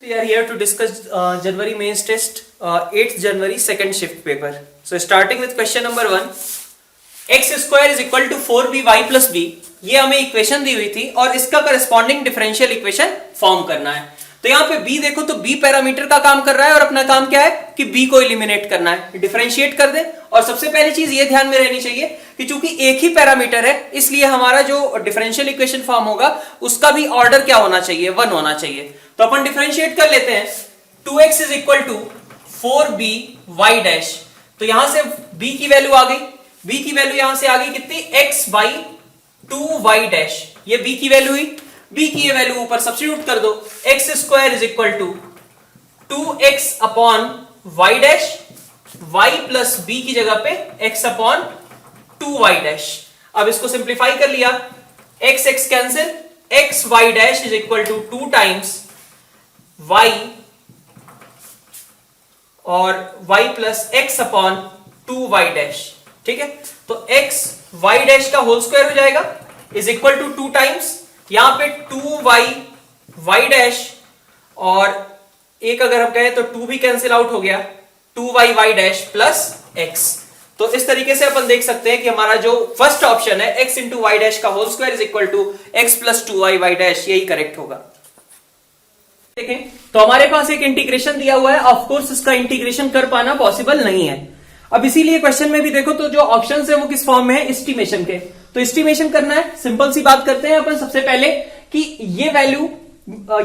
We are here to discuss January mains test, 8th January second shift paper. So starting with question number 1, x square is equal to 4by plus b. ये हमें equation दी हुई थी और इसका corresponding differential equation form करना है. तो यहाँ पे b देखो तो b पैरामीटर का काम कर रहा है और अपना काम क्या है कि b को एलिमिनेट करना है, डिफरेंशिएट कर दे. और सबसे पहली चीज ये ध्यान में रहनी चाहिए कि चूंकि एक ही पैरामीटर है इसलिए हमारा जो डिफरेंशियल इक्वेशन फॉर्म होगा उसका भी ऑर्डर क्या होना चाहिए, 1 होना चाहिए. तो अपन डिफरेंशिएट कर लेते हैं. 2x is equal to 4by dash. तो यहां से b की वैल्यू आ गई, b की वैल्यू यहां से आ गई कितनी, x बाई 2y डैश. ये b की वैल्यू हुई. b की ये वैल्यू ऊपर सब्स्टिट्यूट कर दो. x square is equal to 2x upon y dash, y plus b की जगह पे x अपॉन 2y डैश. अब इसको सिंप्लीफाई कर लिया, x x cancel, x y dash is equal to 2 times y और y plus x upon 2y dash. ठीक है, तो x y डैश का होल स्क्वायर हो जाएगा इज इक्वल टू 2 टाइम्स यहां पे 2y y डैश और एक अगर हम कहें तो 2 भी कैंसिल आउट हो गया, 2y y dash plus x. तो इस तरीके से अपन देख सकते हैं कि हमारा जो फर्स्ट ऑप्शन है x इंटू वाई डैश का whole square is equal to x plus 2y y dash, यही करेक्ट होगा. देखें तो हमारे पास एक इंटीग्रेशन दिया हुआ है, ऑफ कोर्स इसका इंटीग्रेशन कर पाना पॉसिबल नहीं है. अब इसीलिए क्वेश्चन में भी देखो तो जो ऑप्शंस है वो किस फॉर्म में है, एस्टिमेशन के. तो एस्टिमेशन करना है, सिंपल सी बात करते हैं अपन सबसे पहले कि ये वैल्यू,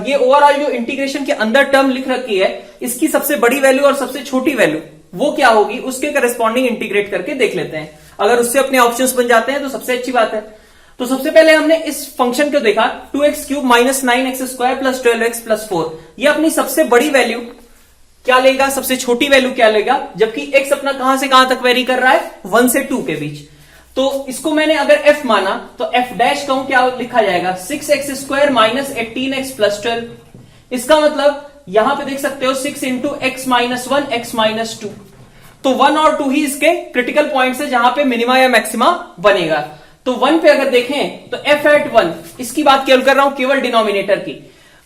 ये ओवरऑल जो इंटीग्रेशन के अंदर टर्म लिख रखी है इसकी सबसे बड़ी वैल्यू और सबसे छोटी वैल्यू वो क्या होगी उसके करस्पॉन्डिंग इंटीग्रेट करके देख लेते हैं. अगर उससे अपने ऑप्शंस बन जाते हैं तो सबसे अच्छी बात है. तो सबसे पहले हमने इस फंक्शन को देखा 2x cube minus 9x square plus 12x plus 4. ये अपनी सबसे बड़ी वैल्यू क्या लेगा, सबसे छोटी वैल्यू क्या लेगा, जबकि x अपना कहां से कहां तक वेरी कर रहा है, 1 से 2 के बीच. तो इसको मैंने अगर f माना तो f डैश कहूं क्या लिखा जाएगा, 6x square minus 18x plus 12. इसका मतलब यहां पे देख सकते हो 6 into x minus 1 x minus 2. तो 1 और 2 ही इसके क्रिटिकल पॉइंट्स है जहां पे मिनिमा या मैक्सिमा बनेगा. तो 1 पे अगर देखें तो f एट 1, इसकी बात केवल कर रहा हूं केवल डिनोमिनेटर की.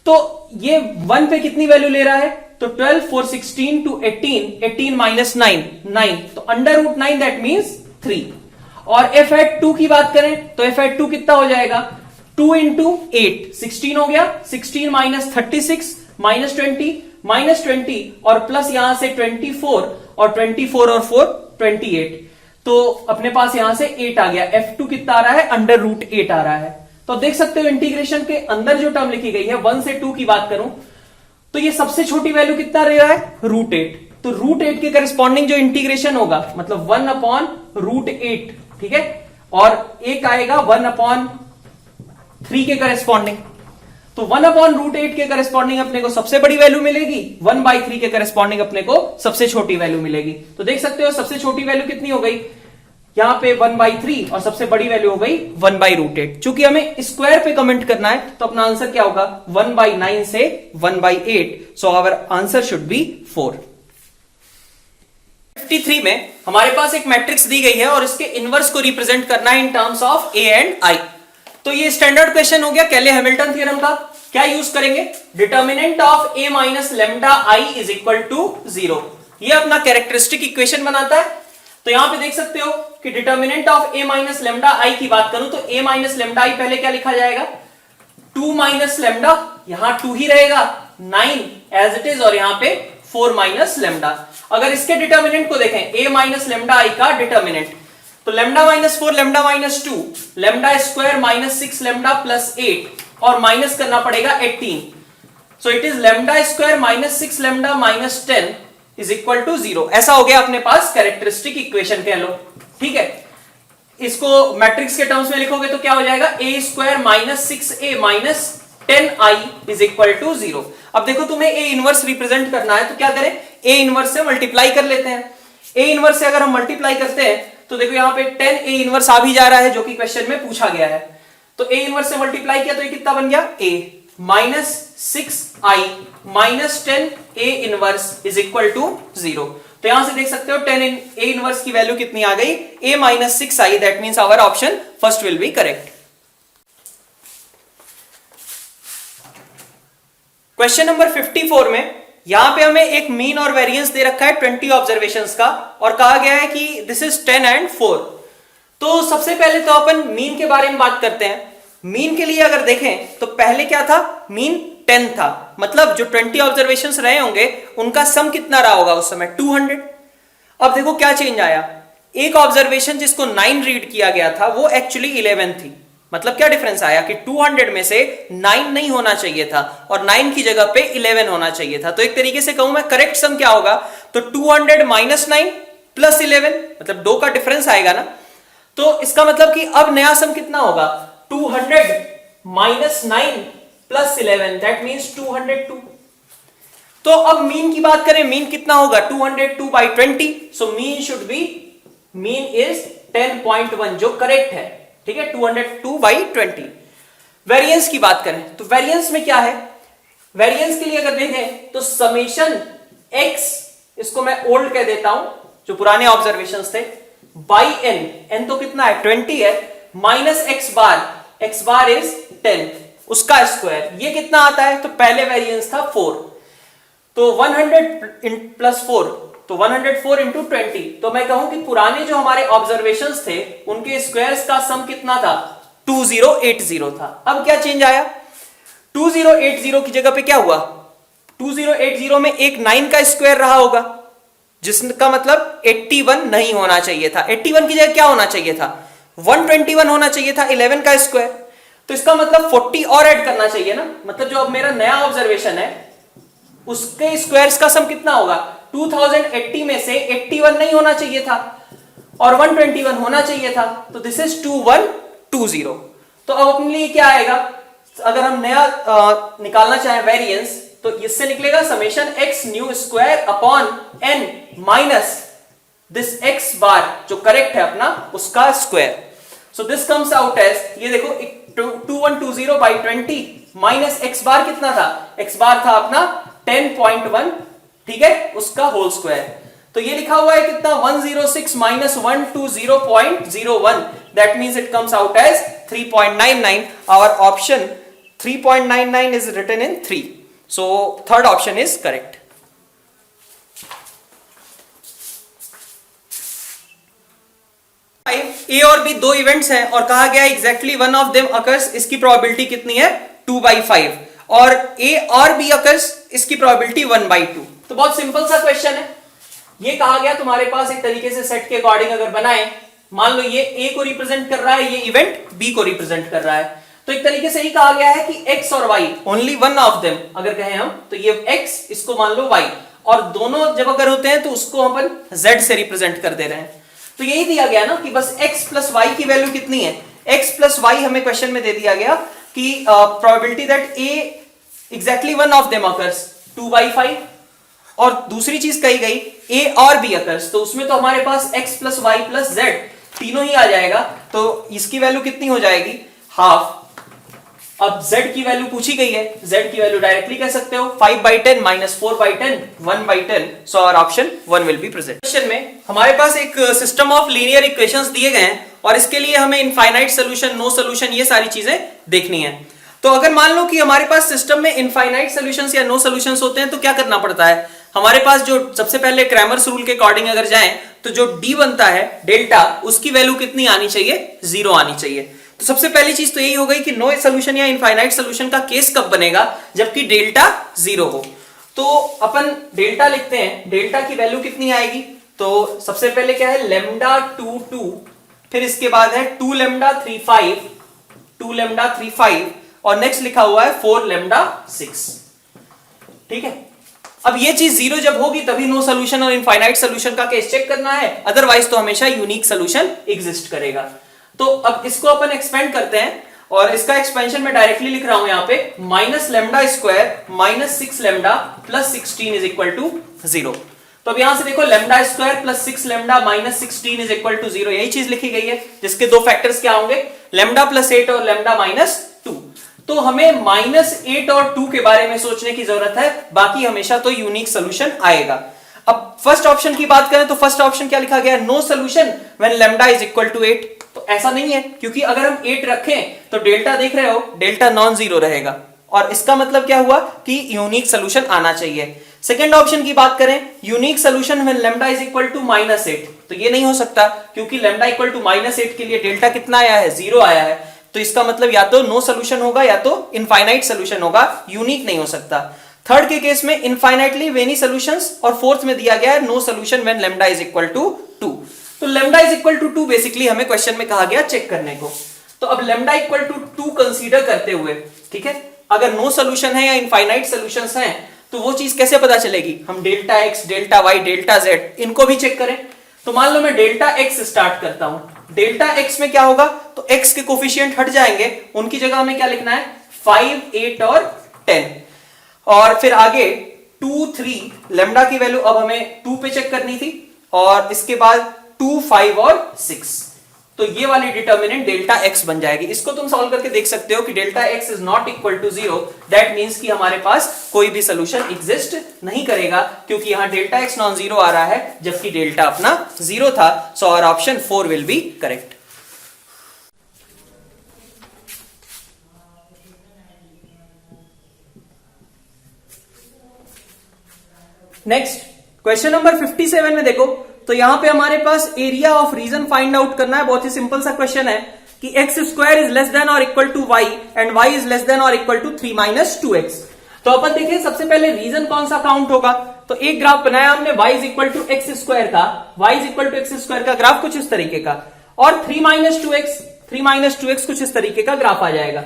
तो ये 1 पे कितनी वैल्यू ले रहा है, तो 12 4 16 टू 18, 18 माइनस 9 9, तो अंडर रूट 9 दैट मीन्स 3. और f एट 2 की बात करें तो f एट 2 कितना हो जाएगा, 2 इंटू 8 16 हो गया, 16 माइनस 36 माइनस 20 और प्लस यहां से 24 और 24 और 4 28. तो अपने पास यहां से 8 आ गया. f2 कितना आ रहा है, अंडर रूट 8 आ रहा है. तो देख सकते हो इंटीग्रेशन के अंदर जो टर्म लिखी गई है 1 से 2 की बात करूं तो ये सबसे छोटी वैल्यू कितना रहा है, रूट 8. तो रूट 8 के करस्पॉन्डिंग जो इंटीग्रेशन होगा मतलब 1 अपॉन रूट 8, ठीक है, और एक आएगा 1 अपॉन 3 के करस्पॉन्डिंग. तो 1 अपॉन रूट 8 के करस्पॉन्डिंग अपने को सबसे बड़ी वैल्यू मिलेगी, 1/3 के करस्पॉन्डिंग अपने को सबसे छोटी वैल्यू मिलेगी. तो देख सकते हो सबसे छोटी वैल्यू कितनी हो गई, यहां पे 1/3 और सबसे बड़ी वैल्यू हो गई 1/√8. चूंकि हमें स्क्वायर पे कमेंट करना है तो अपना आंसर क्या होगा, 1/9 से 1/8. So our answer should be 4. 53 में हमारे पास एक मैट्रिक्स दी गई है और इसके इनवर्स को रिप्रेजेंट करना है in terms of a and i. तो ये स्टैंडर्ड क्वेश्चन हो गया कैले हैमिल्टन थ्योरम का. क्या यूज करेंगे, determinant of a minus lambda i is equal to 0. ये अपना कैरेक्टरिस्टिक इक्वेशन बनाता है. तो यहां पे देख सकते हो कि determinant of a minus lambda i की बात करूं तो a माइनस लेमडा i पहले क्या लिखा जाएगा, 2 माइनस लेमडा, यहां 2 ही रहेगा, 9 एज इट इज, और यहां पे 4 माइनस लेमडा. अगर इसके डिटर्मिनेंट को देखें a माइनस लेमडा i का डिटर्मिनेंट, तो lambda minus 4 lambda minus 2, lambda square minus 6 lambda plus 8 और माइनस करना पड़ेगा 18. So it is lambda square minus 6 lambda minus 10 is equal to 0. ऐसा हो गया अपने पास कैरेक्टरिस्टिक इक्वेशन कह लो. ठीक है, इसको मैट्रिक्स के टर्म्स में लिखोगे तो क्या हो जाएगा, a square minus 6a minus 10i is equal to 0. अब देखो तुम्हें a इनवर्स रिप्रेजेंट करना है तो क्या करें, a इनवर्स से मल्टीप्लाई कर लेते हैं. a इनवर्स से अगर हम मल्टीप्लाई करते हैं तो देखो यहां पे 10 a इनवर्स आ भी जा रहा है जो कि क्वेश्चन में पूछा गया है. तो a इनवर्स से मल्टीप्लाई किया तो ये कितना बन गया, a minus 6i minus 10 a inverse is equal to 0. तो यहां से देख सकते हो 10 a इनवर्स की वैल्यू कितनी आ गई, a minus 6i. That means our option first will be correct. Question number 54 में यहां पे हमें एक मीन और वेरिएंस दे रखा है 20 ऑब्जर्वेशंस का और कहा गया है कि दिस इज 10 एंड 4। तो सबसे पहले तो अपन मीन के बारे में बात करते हैं। मीन के लिए अगर देखें तो पहले क्या था, मीन 10 था, मतलब जो 20 ऑब्जर्वेशंस रहे होंगे उनका सम कितना रहा होगा उस समय 200। अब देखो क्या चेंज आया, एक ऑब्जर्वेशन जिसको 9 रीड किया गया था वो एक्चुअली 11 थी। मतलब क्या डिफरेंस आया कि 200 में से 9 नहीं होना चाहिए था और 9 की जगह पे 11 होना चाहिए था। तो एक तरीके से कहूं मैं, करेक्ट सम क्या होगा, तो 200 माइनस 9 प्लस 11, मतलब 2 का डिफरेंस आएगा ना। तो इसका मतलब कि अब नया सम कितना होगा, 200 माइनस 9 प्लस 11, दैट मींस 202। तो अब मीन की बात करें, मीन कितना होगा 202 by 20, so mean should be, mean is 10.1 जो करेक्ट है, ठीक है, 202 बाई 20। वेरिएंस की बात करें तो वेरिएंस में क्या है, वेरिएंस के लिए अगर देखें तो समेशन x, इसको मैं ओल्ड कह देता हूं जो पुराने ऑब्जर्वेशंस थे, बाई n, n तो कितना है 20 है, माइनस x बार इज 10, उसका स्क्वायर, ये कितना आता है, तो पहले वेरिएंस था 4, तो 100 प्लस 4, तो 104 इंटू 20। तो मैं कहूं कि पुराने जो हमारे ऑब्जर्वेशंस थे उनके स्क्वायर्स का सम कितना था, 2080 था। अब क्या चेंज आया, 2080 की जगह पे क्या हुआ, 2080 में एक 9 का स्क्वायर रहा होगा, जिसका मतलब 81 नहीं होना चाहिए था। 81 की जगह क्या होना चाहिए था, 121 होना चाहिए था, 11 का स्क्वायर। तो इसका मतलब 40 और ऐड करना चाहिए ना, मतलब जो अब मेरा नया ऑब्जर्वेशन है उसके स्क्वायर्स का सम कितना होगा, 2080 में से 81 नहीं होना चाहिए था और 121 होना चाहिए था, तो दिस इज 2120। तो अब अपने लिए क्या आएगा, अगर हम नया निकालना चाहें वेरिएंस, तो इससे निकलेगा summation x new square upon n minus this x bar जो करेक्ट है अपना उसका square. So this comes out as, ये देखो 2120 बाई 20 माइनस x बार कितना था, x बार था अपना 10.1, ठीक है, उसका होल स्क्वायर। तो ये लिखा हुआ है कितना, 106 minus 120.01, that means it comes out as 3.99। Our option 3.99 is written in 3, so third option is correct. A और बी दो इवेंट्स हैं और कहा गया exactly one of them occurs, इसकी प्रोबेबिलिटी कितनी है 2/5, और ए और बी अकर्स, इसकी प्रोबेबिलिटी 1/2। तो बहुत सिंपल सा क्वेश्चन है। ये कहा गया तुम्हारे पास एक तरीके से सेट के अकॉर्डिंग अगर बनाए, मान लो ये ए को रिप्रेजेंट कर रहा है, ये इवेंट बी को रिप्रेजेंट कर रहा है, तो एक तरीके से ही कहा गया है कि x और y only one of them अगर कहें हम, तो ये x, इसको मान लो y, और दोनों जब अगर होते हैं तो उसको अपन z से रिप्रेजेंट कर दे रहे हैं। तो यही दिया गया ना कि बस x प्लस y की वैल्यू कितनी है, x प्लस y हमें क्वेश्चन में दे दिया गया कि probability that a exactly one of them occurs 2/5, और दूसरी चीज कही गई a और b अकर्स, तो उसमें तो हमारे पास x plus y plus z तीनों ही आ जाएगा, तो इसकी वैल्यू कितनी हो जाएगी, हाफ। अब z की वैल्यू पूछी गई है, z की वैल्यू डायरेक्टली कह सकते हो 5/10 minus 4/10 1/10, so our option 1 will be present. Question में हमारे पास एक सिस्टम ऑफ लीनियर इक्वेशंस दिए गए हैं और इसके लिए हमें इनफाइनाइट सोल्यूशन, नो सोल्यूशन, ये सारी चीजें देखनी है। तो अगर मान लो कि हमारे पास सिस्टम में इनफाइनाइट सॉल्यूशंस या नो सॉल्यूशंस होते हैं तो क्या करना पड़ता है, हमारे पास जो सबसे पहले क्रैमर्स रूल के अकॉर्डिंग अगर जाएं तो जो d बनता है डेल्टा, उसकी वैल्यू कितनी आनी चाहिए, 0 आनी चाहिए। तो सबसे पहली चीज तो यही हो गई कि नो सॉल्यूशन या इनफाइनाइट सॉल्यूशन का केस कब बनेगा, जबकि डेल्टा 0 हो। तो अपन डेल्टा लिखते हैं, डेल्टा की वैल्यू कितनी आएगी, तो सबसे पहले क्या है लेमडा 2, फिर इसके बाद है 2 लेमडा 3 5 और नेक्स्ट लिखा हुआ है 4 लेमडा 6, ठीक है। अब ये चीज 0 जब होगी तभी नो सॉल्यूशन और इनफाइनाइट सॉल्यूशन का केस चेक करना है, अदरवाइज तो हमेशा यूनिक सॉल्यूशन एग्जिस्ट करेगा। तो अब इसको अपन एक्सपेंड करते हैं और इसका एक्सपेंशन मैं डायरेक्टली लिख रहा हूं यहां पे, minus lambda square minus 6 lambda plus 16 is equal to 0। तो अब यहां से देखो lambda square plus 6 lambda minus 16 is equal to 0, यही चीज लिखी गई है, जिसके दो फैक्टर्स क्या होंगे, लेमडा प्लस 8 और लेमडा माइनस 2। तो हमें -8 और 2 के बारे में सोचने की जरूरत है, बाकी हमेशा तो यूनिक सॉल्यूशन आएगा। अब फर्स्ट ऑप्शन की बात करें तो फर्स्ट ऑप्शन क्या लिखा गया, no solution when lambda is equal to 8। तो ऐसा नहीं है, क्योंकि अगर हम 8 रखें तो डेल्टा देख रहे हो, डेल्टा नॉन जीरो रहेगा और इसका मतलब क्या हुआ कि यूनिक सोल्यूशन आना चाहिए। सेकेंड ऑप्शन की बात करें, unique solution when lambda is equal to -8, तो ये नहीं हो सकता क्योंकि लैम्डा इक्वल टू -8 के लिए डेल्टा कितना आया है, 0 आया है, तो इसका मतलब या तो नो सोल्यूशन होगा या तो इनफाइनाइट सोल्यूशन होगा, यूनिक नहीं हो सकता। थर्ड के केस में इनफाइनाइटली मेनी सॉल्यूशंस, और फोर्थ में दिया गया है no solution when lambda is equal to 2। तो lambda is equal to 2 basically हमें क्वेश्चन में कहा गया चेक करने को। तो अब लैम्डा इक्वल टू 2 कंसीडर करते हुए, ठीक है, अगर नो सोल्यूशन है या इनफाइनाइट सॉल्यूशंस हैं तो वो चीज कैसे पता चलेगी, हम delta x, delta y, delta z इनको भी चेक करें। तो मान लो मैं डेल्टा एक्स स्टार्ट करता हूं, डेल्टा एक्स में क्या होगा, तो एक्स के कोफिशिएंट हट जाएंगे, उनकी जगह हमें क्या लिखना है, 5, 8 और 10, और फिर आगे 2, 3, लैम्डा की वैल्यू अब हमें 2 पे चेक करनी थी, और इसके बाद 2, 5 और 6, तो ये वाली डिटर्मिनेंट डेल्टा एक्स बन जाएगी। इसको तुम सॉल्व करके देख सकते हो कि delta x is not equal to 0, that means कि हमारे पास कोई भी सोल्यूशन एग्जिस्ट नहीं करेगा, क्योंकि यहां डेल्टा एक्स नॉन जीरो आ रहा है जबकि डेल्टा अपना 0 था। So our option 4 will be correct. Next question number 57 में देखो, तो यहां पे हमारे पास area of region find out करना है। बहुत ही सिंपल सा क्वेश्चन है कि X square is less than और equal to Y and Y is less than और इक्वल टू 3 माइनस 2x। तो अपन देखिए सबसे पहले रीजन कौन सा काउंट होगा, तो एक ग्राफ बनाया हमने y is equal to x square का, y is equal to x square का ग्राफ कुछ इस तरीके का, और 3 माइनस 2x कुछ इस तरीके का ग्राफ आ जाएगा।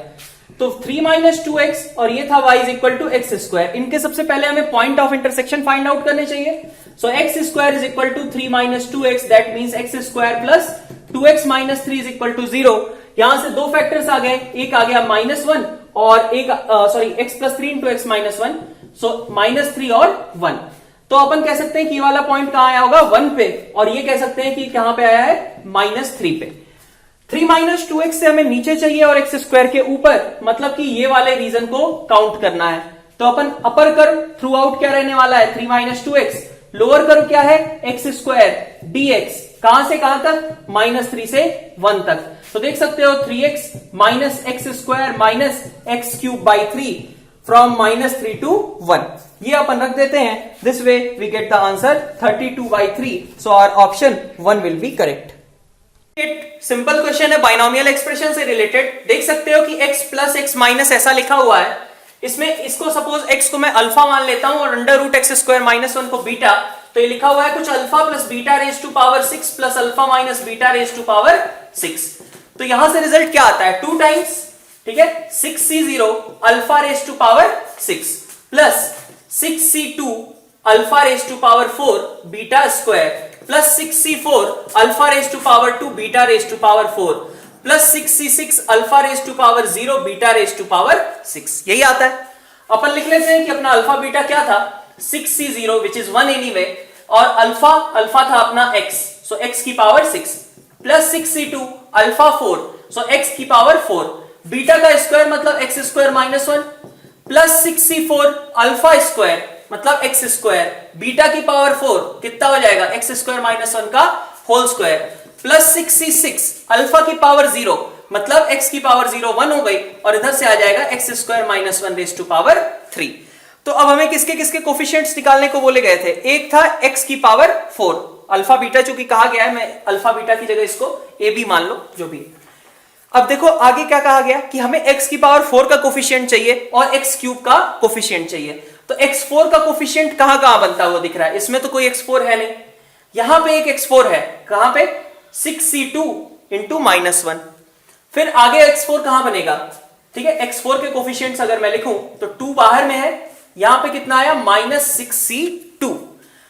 तो 3 माइनस 2x और ये था y is equal to x square, इनके सबसे पहले हमें point of intersection find out करने चाहिए। So X square is equal to 3 minus 2x, that means X square plus 2x minus 3 is equal to 0। यहां से दो फैक्टर्स आ गए, एक आ गया -1 और एक x plus 3 into x minus 1, सो -3 और 1। तो अपन कह सकते हैं कि ये वाला पॉइंट कहां आया होगा, 1 पे, और ये कह सकते हैं कि कहां पे आया है, -3 पे। 3 माइनस 2x से हमें नीचे चाहिए और एक्स स्क्वायर के ऊपर, मतलब कि ये वाले रीजन को काउंट करना है। तो अपन अपर कर्व थ्रू आउट क्या रहने वाला है, 3 माइनस 2x, लोअर कर्व क्या है, एक्स स्क्वायर dx, कहां से कहां तक, -3 से 1 तक। तो देख सकते हो 3x minus x square minus x cube by 3 from -3 to 1, ये अपन रख देते हैं। This way we get the answer 32/3, so our option 1 will be correct. Simple question है बाइनोमियल एक्सप्रेशन से रिलेटेड। देख सकते हो कि x प्लस एक्स माइनस ऐसा लिखा हुआ है, इसमें इसको सपोज x को मैं अल्फा मान लेता हूं और under root x square minus 1 को बीटा, तो ये लिखा हुआ है कुछ alpha plus beta raise to power 6 प्लस alpha minus beta raise to power 6। तो यहां से रिजल्ट क्या आता है, 2 टाइम्स, ठीक है, 6c0 alpha raise to power 6 plus 6c2 alpha raise to power 4 beta square plus 6c4 alpha raise to power 2 beta raise to power 4 plus 6c6 alpha raise to power 0 beta raise to power 6, यही आता है। अपन लिख लेते हैं कि अपना alpha beta क्या था, 6c0 विच इज 1 एनीवे, और अल्फा था अपना x, सो x की power 6 plus 6c2 alpha 4, so x की पावर 4, बीटा का स्क्वायर मतलब x square minus 1 plus 6c4 alpha square मतलब x स्क्वायर, बीटा की पावर 4 कितना हो जाएगा, x स्क्वायर माइनस 1 का whole square plus 6c6 alpha की पावर 0 मतलब x की पावर 0 1 हो गई, और इधर से आ जाएगा x square minus 1 raise to power 3। तो अब हमें किसके किसके कोफिशिएंट्स निकालने को बोले गए थे, एक था x की पावर 4, अल्फा बीटा चूंकि कहा गया है, मैं अल्फा बीटा की जगह इसको ए बी मान लो, जो भी। अब देखो आगे क्या कहा गया कि हमें x की पावर 4 का कोफिशिएंट चाहिए और x क्यूब का कोफिशिएंट चाहिए। तो x4 का कोफिशिएंट कहां कहां बनता हुआ दिख रहा है, इसमें तो कोई x4 है नहीं, यहां पे एक x4 है, कहां पे, 6c2 इंटू -1। फिर आगे x4 कहां बनेगा, ठीक है, x4 के कोफिशिएंट्स अगर मैं लिखूं तो 2 बाहर में है, यहां पे कितना आया, -6c2,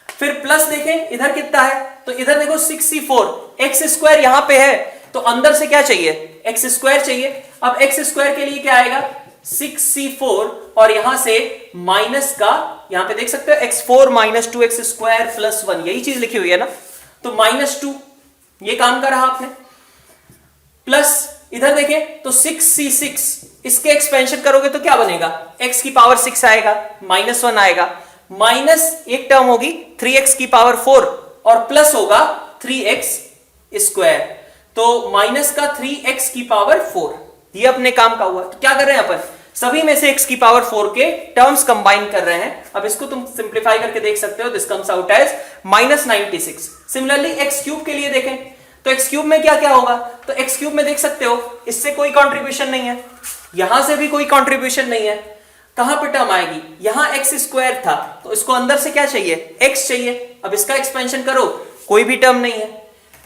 फिर प्लस देखें इधर कितना है, तो इधर देखो 6c4, एक्स स्क्वायर यहां पे है, तो अंदर से क्या चाहिए, एक्स स्क्वायर चाहिए। अब एक्स स्क्वायर के लिए क्या आएगा, 6c4, और यहां से माइनस का, यहां पे देख सकते हो x4 minus 2x square plus 1, यही चीज लिखी हुई है ना, तो -2, ये काम कर रहा आपने, प्लस इधर देखें तो 6c6, इसके एक्सपेंशन करोगे तो क्या बनेगा, x की पावर 6 आएगा, -1 आएगा, माइनस एक टर्म होगी 3x की पावर 4 और प्लस होगा 3x स्क्वायर, तो माइनस का 3x की पावर 4, ये अपने काम का हुआ। तो क्या कर रहे हैं अपन, सभी में से x की पावर 4 के टर्म्स कंबाइन कर रहे हैं। अब इसको तुम सिंप्लीफाई करके देख सकते हो, this comes out as -96। Similarly x cube के लिए देखें तो x क्यूब में क्या क्या होगा, तो x क्यूब में देख सकते हो इससे कोई कंट्रीब्यूशन नहीं है, यहां से भी कोई कंट्रीब्यूशन नहीं है, कहां पे टर्म आएगी, यहां x स्क्वायर था तो इसको अंदर से क्या चाहिए, x चाहिए। अब इसका एक्सपेंशन करो, कोई भी टर्म नहीं है।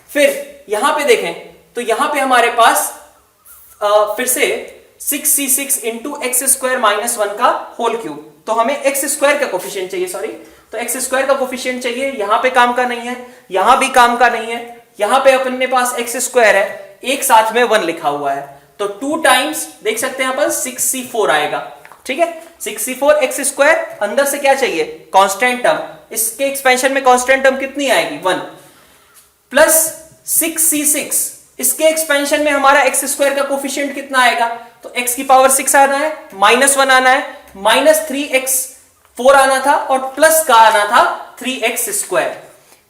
फिर यहां पे देखें तो यहां पे हमारे पास फिर से 6c6 into X square minus 1 का होल क्यूब, तो हमें एक्स स्क्वायर का कोफिशिएंट चाहिए, सॉरी, तो एक्स स्क्वायर का कोफिशिएंट चाहिए। यहां पे काम का नहीं है, यहां भी काम का नहीं है, यहां पे अपने पास एक्स स्क्वायर है, एक साथ में 1 लिखा हुआ है, तो 2 टाइम्स देख सकते हैं अपन 6c4 आएगा। ठीक है, 6c4 एक्स स्क्वायर, अंदर से क्या चाहिए, कांस्टेंट टर्म, इसके एक्सपेंशन में कांस्टेंट टर्म कितनी आएगी 1, प्लस 6c6, इसके एक्सपेंशन में हमारा एक्स स्क्वायर का कोफिशिएंट कितना आएगा, तो x की पावर 6 आना है, -1 आना है, -3x4 आना था और प्लस का आना था 3x स्क्वायर।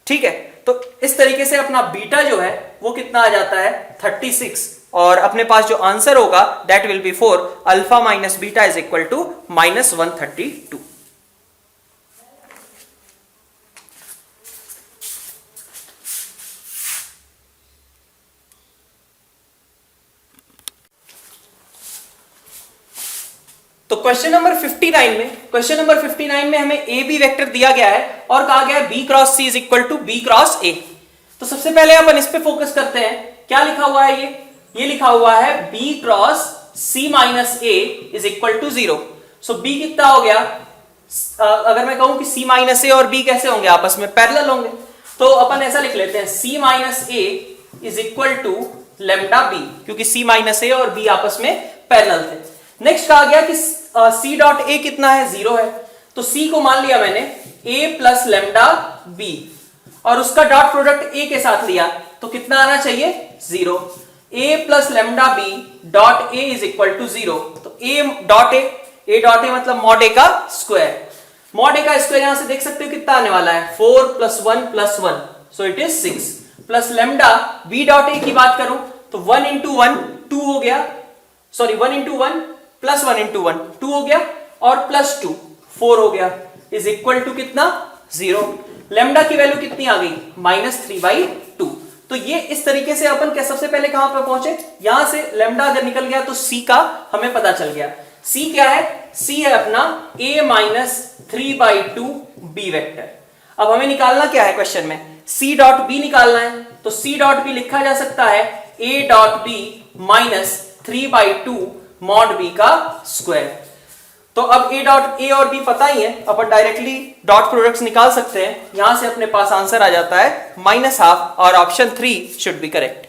ठीक है, तो इस तरीके से अपना बीटा जो है वो कितना आ जाता है 36, और अपने पास जो आंसर होगा that will be 4, alpha minus beta is equal to -132। तो क्वेश्चन नंबर 59 में हमें ए बी वेक्टर दिया गया है और कहा गया है B cross C is equal to B cross A. तो सबसे पहले अपन इस पे फोकस करते हैं, क्या लिखा हुआ है, ये लिखा हुआ है B cross C minus A is equal to 0। So B कितना हो गया, अगर मैं कहूं कि सी माइनस ए और बी कैसे होंगे, आपस में पैरेलल होंगे, तो अपन ऐसा लिख लेते हैं C minus A is equal to lambda B, क्योंकि सी माइनस ए और बी आपस में पैरेलल थे। नेक्स्ट कहा गया कि सी डॉट ए कितना है, 0 है, तो सी को मान लिया मैंने ए प्लस लेमडा बी और उसका डॉट प्रोडक्ट ए के साथ लिया, तो कितना आना चाहिए 0। A plus lambda B dot A is equal to 0, तो ए डॉट ए मतलब मॉड ए का स्क्वायर, मॉड ए का स्क्वायर यहां से देख सकते हो कितना आने वाला है 4 + 1 + 1, so it is 6, plus lambda B dot A की बात करूं तो 1 × 1 2 हो गया, सॉरी 1 × 1 + 1 × 1 2 हो गया और +2 4 हो गया, इज इक्वल टू कितना 0। लेमडा की वैल्यू कितनी आ गई -3/2। तो ये इस तरीके से अपन क्या सबसे पहले कहां पर पहुंचे, यहां से लेमडा अगर निकल गया तो सी का हमें पता चल गया। सी क्या है, सी है अपना a - 3/2 बी वेक्टर। अब हमें निकालना क्या है क्वेश्चन में, सी डॉट बी निकालना है, तो सी डॉट बी लिखा जा सकता है a डॉट बी - 3/2 मॉड बी का स्क्वायर। तो अब ए डॉट ए और बी पता ही है, अपन डायरेक्टली डॉट प्रोडक्ट्स निकाल सकते हैं, यहां से अपने पास आंसर आ जाता है -½ और ऑप्शन 3 शुड बी करेक्ट।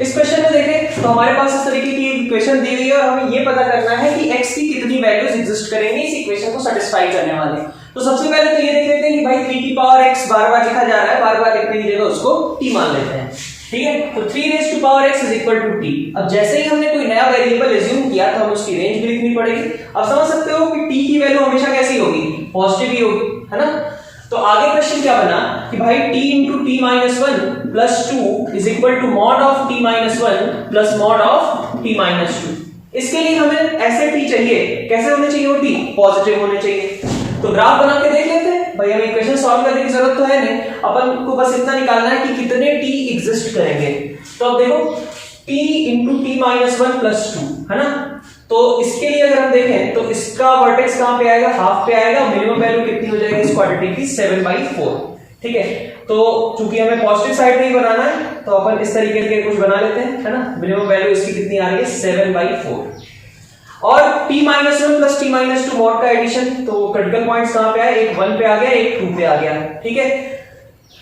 इस क्वेश्चन में देखें तो हमारे पास इस तरीके की इक्वेशन दी हुई है और हमें ये पता करना है कि x की कितनी वैल्यूज एग्जिस्ट करेंगी इस इक्वेशन को सेटिस्फाई करने वाले। तो सबसे पहले तो ये देख लेते हैं कि भाई 3 की पावर x बार-बार लिखा जा रहा है, बार-बार लिखने की जगह उसको t मान लेते हैं। ठीक है, तो 3 x = t। अब जैसे ही हमने कोई नया वेरिएबल एज्यूम किया तो हमें उसकी रेंज भी लिखनी पड़ेगी। अब समझ सकते हो कि t की वैल्यू हमेशा कैसी होगी, पॉजिटिव ही होगी, है ना। तो आगे क्वेश्चन क्या बना कि भाई t × t - 1 + 2 is equal to mod of t - 1 plus mod of t - 2। इसके लिए हमें ऐसे t चाहिए, कैसे होने चाहिए वो t, पॉजिटिव होने चाहिए। तो ग्राफ बना के देख लेते हैं, भाई हमें इक्वेशन सॉल्व करने की जरूरत तो है नहीं, अपन को बस इतना निकालना है कि कितने t एग्जिस्ट करेंगे। तो अब देखो t × t - 1 + 2, है ना। तो इसके लिए अगर हम देखें तो इसका वर्टेक्स कहां पे आएगा, हाफ पे आएगा, मिनिमम वैल्यू कितनी हो जाएगी इस क्वाड्रेटिक की 7/4। ठीक है, तो चूंकि हमें पॉजिटिव साइड में ही बनाना है तो अपन इस तरीके के कुछ बना लेते हैं, है ना। मिनिमम वैल्यू इसकी कितनी आ रही है 7/4 और t - 1 + t - 2 मॉड का एडिशन, तो क्रिटिकल पॉइंट्स कहां पे आए, एक 1 पे आ गया, एक 2 पे आ गया। ठीक है,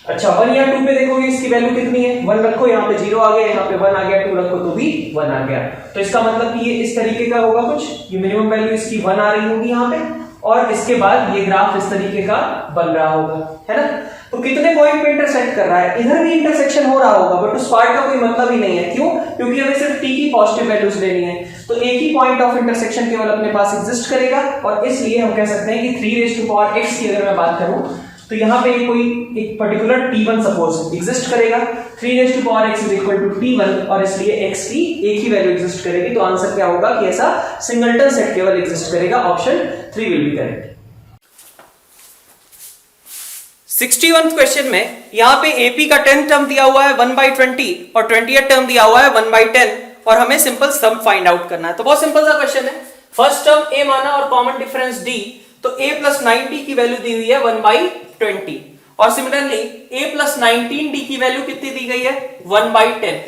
अच्छा 1 या 2 पे देखोगे इसकी वैल्यू कितनी है, 1 रखो, यहाँ पे 0 आ गया, यहाँ पे 1 आ गया, 2 रखो तो भी 1 आ गया। तो इसका मतलब कि ये इस तरीके का होगा कुछ, ये मिनिमम वैल्यू इसकी 1 आ रही होगी यहाँ पे, और इसके बाद ये ग्राफ इस तरीके का बन रहा होगा, है ना। तो कितने पॉइंट पे इंटरसेक्ट कर रहा है, इधर भी इंटरसेक्शन हो रहा होगा, बट उस पार्ट का कोई मतलब ही नहीं है। क्यों, क्योंकि हमें सिर्फ t की पॉजिटिव वैल्यूज लेनी है, तो एक ही पॉइंट ऑफ इंटरसेक्शन केवल अपने पास एग्जिस्ट करेगा, और इसलिए हम कह सकते हैं कि 3 raised to power x की अगर मैं बात करूं तो यहाँ पे कोई एक पर्टिकुलर t1 सपोज एग्जिस्ट करेगा, 3x इज t1 और इसलिए x की एक ही वैल्यू एग्जिस्ट करेगी। तो आंसर क्या होगा कि ऐसा सिंगलटन सेट केवल एग्जिस्ट करेगा, option 3 will be correct. 61th question में यहाँ पे AP का 10th टर्म दिया हुआ है 1/20 और 20th टर्म दिया हुआ है 1/10 और हमें सिंपल सम फाइंड आउट करना है। तो बहुत सिंपल सा क्वेश्चन है, फर्स्ट टर्म A माना और कॉमन डिफरेंस D, तो A प्लस 90 की वैल्यू दी हुई है 1/20 और सिमिलरली A प्लस 19D की वैल्यू कितनी दी गई है 1/10,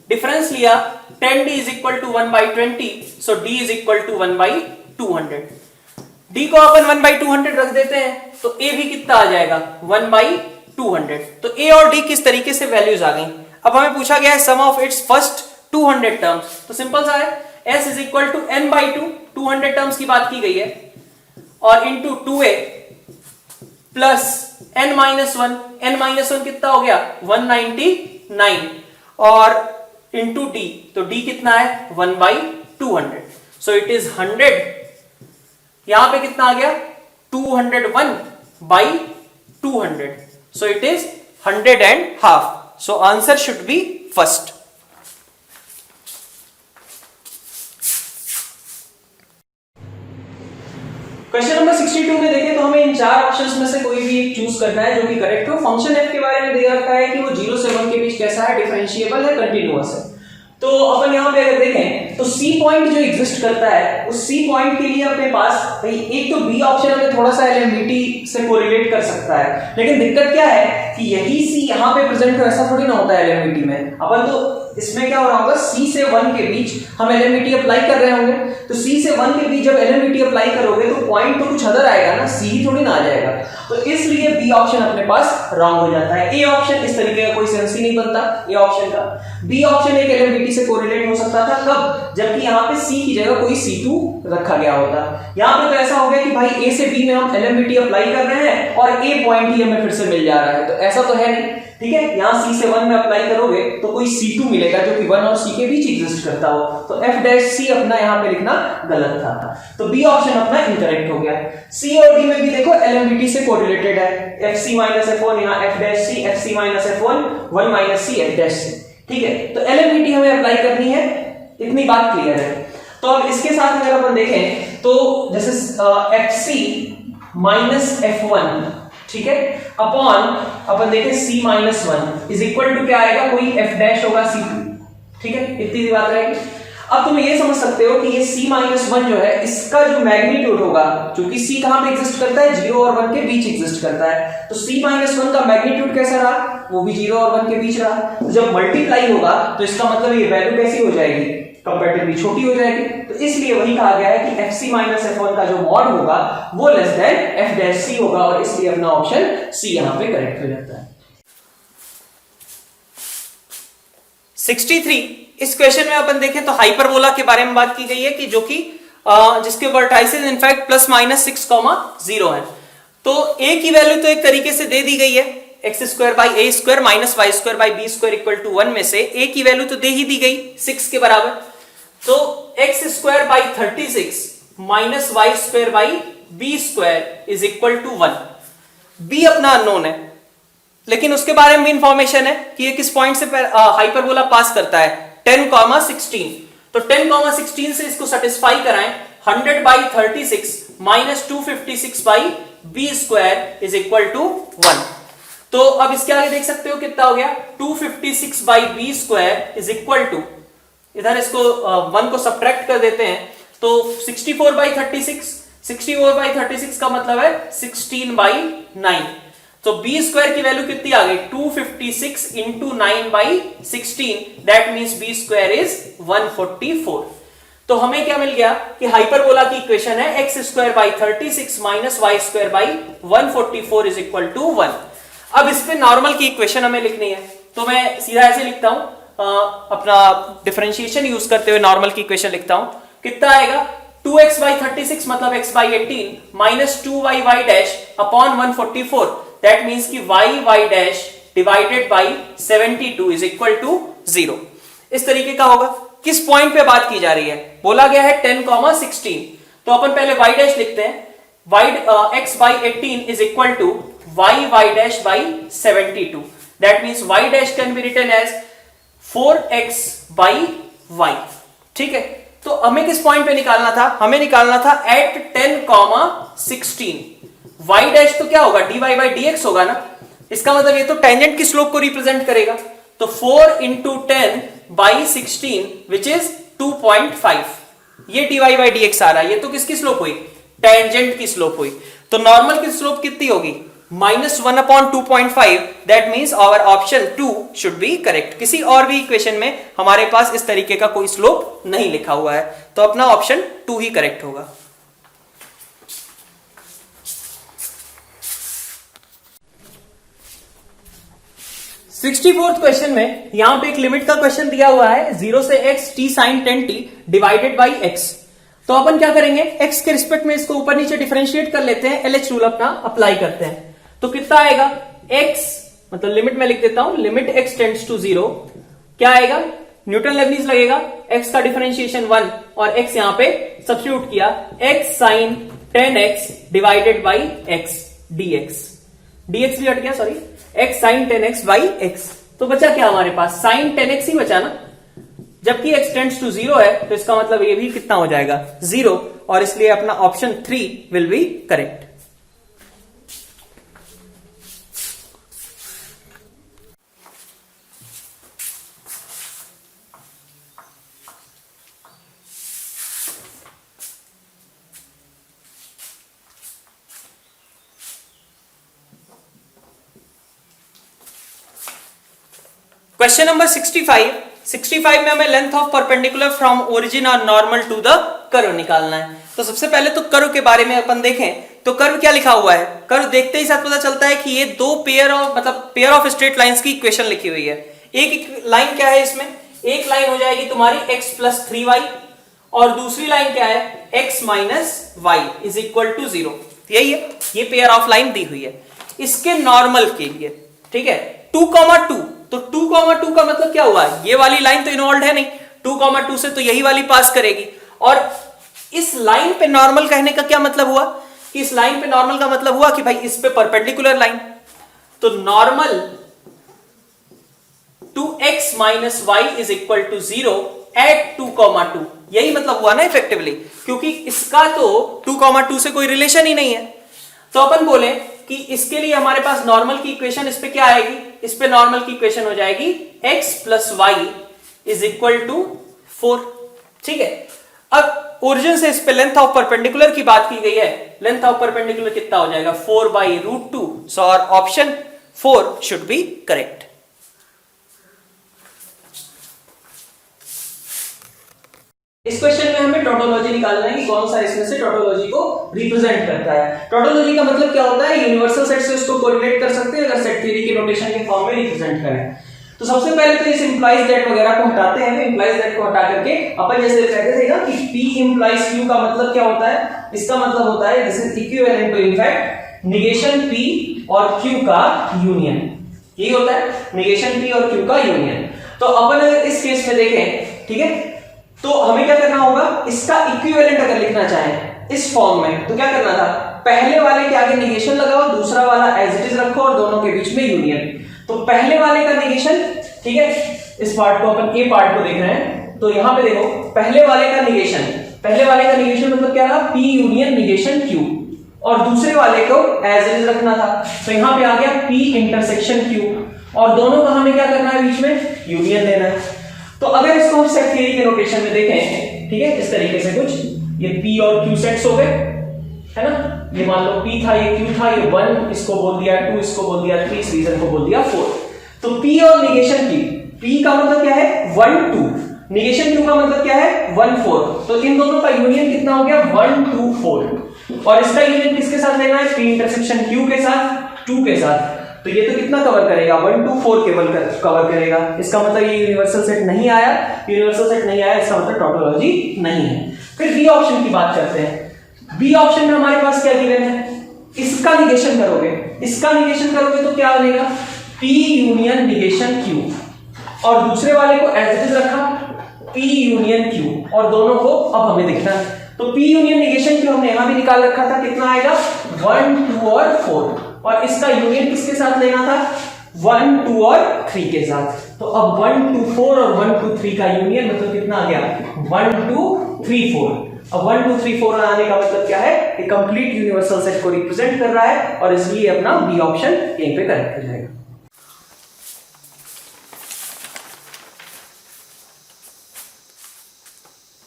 डिफरेंस लिया 10D is equal to 1/20, so D is equal to 1/200। D को अपन 1/200 रख देते हैं तो A भी कितना आ जाएगा 1/200। तो A और D किस तरीके से वैल्यूज आ गई। अब हमें पूछा गया है sum of its first 200 terms, तो सिंपल सा है S is equal to n/2, 200 terms की बात की गई है, और into 2A plus n-1, n-1 कितना हो गया 199 और इंटू D, तो D कितना है 1/200, सो इट इज 100, यहां पे कितना आ गया 201/200, सो it is 100.5, so answer should B first. Question number 62 में देखें तो हमें इन चार ऑप्शंस में से कोई भी एक चूज करना है जो कि करेक्ट हो। फंक्शन f के बारे में दे रखा है कि वो 0 से 1 के बीच कैसा है, डिफरेंशिएबल है, कंटीन्यूअस है। तो अपन यहां पे अगर देखें तो C पॉइंट जो एग्जिस्ट करता है उस C पॉइंट के लिए अपने पास भाई एक तो B ऑप्शन हमें थोड़ा सा एलएमवीटी से कोरिलेट कर सकता है, लेकिन दिक्कत क्या है कि यही C यहां पे प्रेजेंट हो ऐसा थोड़ी ना होता है एलएमवीटी में। अपन तो इसमें क्या हो रहा होगा C से 1 के बीच हम एलएमवीटी अप्लाई कर रहे होंगे, तो C से 1 के बीच जब एलएमवीटी अप्लाई करोगे तो पॉइंट तो कुछ अदर आएगा ना, C ही थोड़ी ना आ जाएगा, तो इसलिए B ऑप्शन अपने पास रॉन्ग हो जाता है। A ऑप्शन इस तरीके का कोई सेंस ही नहीं बनता A ऑप्शन का। B ऑप्शन एक एलएमवीटी से कोरिलेट हो सकता था कब, जबकि यहाँ पे C की जगह कोई C2 रखा गया होता। यहाँ पे तो ऐसा हो गया कि भाई A से B में हम एलएमवीटी अप्लाई कर रहे हैं और A पॉइंट ही हमें फिर से मिल जा रहा है, तो ऐसा तो है नहीं, ठीक है। यहाँ C से 1 में अप्लाई करोगे तो कोई C2 मिलेगा जो कि 1 और C के बीच एग्जिस्ट करता हो, तो F' C अपना यहाँ पे लिखना गलत था, तो B ऑप्शन अपना इनकरेक्ट हो गया। C और D में भी देखो एलएमवीटी से कोरिलेटेड है, FC F1 यहाँ F' FC F1 1 C F', ठीक है। तो एलएमवीटी हमें अप्लाई करनी है, इतनी बात क्लियर है। तो अब इसके साथ अगर अपन देखें तो जैसे FC F1, ठीक है, अपॉन अपन देखें C-1 इज इक्वल टू क्या आएगा, कोई F' होगा C2, ठीक है, इतनी सी बात रहेगी। अब तुम ये समझ सकते हो कि ये C-1 जो है इसका जो मैग्नीट्यूड होगा, क्योंकि C कहां पे एग्जिस्ट करता है 0 और 1 के बीच एग्जिस्ट करता है, तो C-1 का मैग्नीट्यूड कैसा रहा, वो भी 0 और 1 के बीच रहा। तो जब मल्टीप्लाई होगा तो इसका मतलब ये वैल्यू कैसी हो जाएगी, कंपैरेटिवली छोटी हो जाएगी, तो इसलिए वही कहा गया है कि FC F1 का जो मॉड होगा वो लेस देन F' होगा और इसलिए अपना ऑप्शन C यहां पे करेक्ट हो जाता है। 63 इस क्वेश्चन में अपन देखें तो हाइपरबोला के बारे में बात की गई है कि जो कि जिसके वर्टाइसेस इनफैक्ट प्लस माइनस 6,0 है। तो a की वैल्यू तो एक तरीके से दे दी गई है x² माइनस y² 1 में से a की वैल्यू तो दे ही दी गई 6 के बराबर, तो x² माइनस y² is equal to 1। b अपना अननोन है, लेकिन उसके बारे में भी इंफॉर्मेशन है कि ये किस पॉइंट से हाइपरबोला पास करता है 10,16, तो 10,16 से इसको सेटिस्फाई कराएं 100/36 minus 256/b² is equal to 1। तो अब इसके आगे देख सकते हो कितना हो गया 256/b² इज इक्वल टू, इधर इसको 1 को सब्ट्रैक्ट कर देते हैं तो 64/36 का मतलब है 16/9, तो b² की वैल्यू कितनी आ गई 256 into 9/16, that means b² is 144। तो हमें क्या मिल गया कि हाइपरबोला की इक्वेशन है x²/36 minus y²/144 is equal to 1। अब इस पे नॉर्मल की इक्वेशन हमें लिखनी है, तो मैं सीधा ऐसे लिखता हूं, अपना डिफरेंशिएशन यूज करते हुए नॉर्मल की इक्वेशन लिखता हूं, कितना आएगा 2x/36 मतलब x/18 minus 2y upon 144, that means कि y divided by 72 is equal to 0। इस तरीके का होगा। किस पॉइंट पे बात की जा रही है, बोला गया है 10,16, तो अपन पहले y' लिखते हैं, x/18 is equal to y dash by 72. That means y dash can be written as 4x by y. ठीक है, तो हमें किस पॉइंट पे निकालना था? हमें निकालना था at 10,16. y dash तो क्या होगा? dy by dx होगा ना. इसका मतलब ये तो टेंजेंट की स्लोप को रिप्रेजेंट करेगा. तो 4 into 10 by 16 which is 2.5. ये dy by dx आ रहा है. ये तो किसकी स्लोप हुई? टेंजेंट की स्लोप हुई. तो नॉर्मल की स्लोप कितनी होगी? -1/2.5. That means our option 2 should be correct. किसी और भी इक्वेशन में हमारे पास इस तरीके का कोई स्लोप नहीं लिखा हुआ है, तो अपना ऑप्शन 2 ही करेक्ट होगा. सिक्सटी फोर्थ क्वेश्चन में यहां पे एक लिमिट का क्वेश्चन दिया हुआ है 0 से x t sin 10t divided by x. तो अपन क्या करेंगे? x के रिस्पेक्ट में इसको ऊपर नीचे डिफरेंशिएट कर लेते हैं, LH रूल अपना अप्लाई करते हैं. तो कितना आएगा? x मतलब लिमिट में लिख देता हूं, लिमिट x टेंड्स टू 0. क्या आएगा? न्यूटन लेबनीज लगेगा. x का डिफरेंशिएशन 1 और x यहां पे सब्स्टिट्यूट किया, x sin 10x divided by x dx. dx भी हट गया, sorry, x sin 10x by x. तो बचा क्या हमारे पास? sin 10x ही बचा ना. जबकि x टेंड्स टू 0 है, तो इसका मतलब ये भी कितना हो जाएगा? 0. और इसलिए अपना option 3 will be correct. Question number 65 में हमें length of perpendicular from origin और नॉर्मल टू द कर्व निकालना है. तो सबसे पहले तो कर्व के बारे में अपन देखें तो कर्व क्या लिखा हुआ है? कर्व देखते ही साथ पता चलता है कि ये दो पेयर ऑफ स्ट्रेट लाइंस की इक्वेशन लिखी हुई है. एक लाइन क्या है इसमें? एक लाइन हो जाएगी तुम्हारी x प्लस 3y और दूसरी लाइन क्या है? x minus y is equal to 0. यही है, ये पेयर ऑफ लाइन दी हुई है. इसके नॉर्मल के लिए, ठीक है, 2,2. तो 2,2 का मतलब क्या हुआ? ये वाली लाइन तो इन्वॉल्व है नहीं. 2,2 से तो यही वाली पास करेगी. और इस लाइन पे नॉर्मल कहने का क्या मतलब हुआ? कि इस लाइन पे नॉर्मल का मतलब हुआ कि भाई इस पे परपेंडिकुलर लाइन. तो normal to x minus y is equal to 0 at 2,2. यही मतलब हुआ ना इफेक्टिवली, क्योंकि इसका तो 2,2 से कोई रिलेशन ही नहीं है. तो अपन बोले कि इसके लिए हमारे पास नॉर्मल की इक्वेशन इस पे क्या आएगी? इस पे नॉर्मल की इक्वेशन हो जाएगी x plus y is equal to 4. ठीक है, अब ओरिजिन से इस पे लेंथ ऑफ परपेंडिकुलर की बात की गई है. लेंथ ऑफ परपेंडिकुलर कितना हो जाएगा? 4/√2. सो और ऑप्शन 4 शुड बी करेक्ट. इस क्वेश्चन में हमें टोटोलॉजी निकालना है कि कौन सा इसमें से टोटोलॉजी को रिप्रेजेंट करता है. टोटोलॉजी का मतलब क्या होता है? यूनिवर्सल सेट से उसको कोरिलेट कर सकते हैं अगर सेट थ्योरी के नोटेशन के फॉर्म में रिप्रेजेंट करें. तो सबसे पहले तो इस इंप्लाइज दैट वगैरह को हटाते हैं. इंप्लाइज दैट को हटा करके अपन जैसे कहते थे ना कि P इंप्लाइज Q का मतलब क्या होता है? इसका मतलब होता है this is equivalent to in fact negation P और Q का यूनियन. यही होता है, नेगेशन P और Q का यूनियन. तो अपन अगर इस केस में देखें, ठीक है, तो हमें क्या करना होगा? इसका इक्विवेलेंट अगर लिखना चाहें इस फॉर्म में तो क्या करना था? पहले वाले के आगे नेगेशन लगाओ, दूसरा वाला एज इट इज रखो और दोनों के बीच में यूनियन. तो पहले वाले का नेगेशन, ठीक है, इस पार्ट को अपन ए पार्ट को देख रहे हैं. तो यहां पे देखो, पहले वाले का नेगेशन मतलब क्या रहा? P union negation Q. और दूसरे वाले को एज इट इज रखना था. तो यहां पे आ गया P इंटरसेक्शन Q. और दोनों का हमें क्या करना है? बीच में यूनियन लेना है. तो अगर इसको हम सेट थ्योरी के नोटेशन में देखें, ठीक है, इस तरीके से कुछ, ये P और Q सेट्स हो गए, है ना. ये मान लो P था, ये Q था, ये 1 इसको बोल दिया, 2 इसको बोल दिया, 3 इस रीजन को बोल दिया 4. तो P और नेगेशन Q, P का मतलब क्या है? 1 2. नेगेशन Q का मतलब क्या है? 1 4. तो इन दोनों का यूनियन कितना हो गया? 1 2 4. और इसका यूनियन किसके साथ लेना है? P इंटरसेक्शन Q के साथ, 2 के साथ. तो ये तो कितना कवर करेगा? 1 2 4 केवल कवर करेगा. इसका मतलब ये यूनिवर्सल सेट नहीं आया. यूनिवर्सल सेट नहीं आया इसका मतलब टोटोलॉजी नहीं है. फिर बी ऑप्शन की बात करते हैं. बी ऑप्शन में हमारे पास क्या गिवन है? इसका निगेशन करोगे तो क्या बनेगा? P union negation Q. और दूसरे वाले को एज इट इज रखा, P यूनियन Q. और दोनों को अब हमें देखना है. तो P यूनियन निगेशन Q हमने यहां भी निकाल रखा था. कितना आएगा? 1 2 और 4, और इसका यूनियन किसके साथ लेना था? 1 2 और 3 के साथ। तो अब 1 2 4 और 1 2 3 का यूनियन मतलब कितना आ गया? 1 2 3 4। अब 1 2 3 4 आने का मतलब क्या है? ये कंप्लीट यूनिवर्सल सेट को रिप्रेजेंट कर रहा है, और इसलिए अपना बी ऑप्शन यहीं पे करेक्ट हो जाएगा।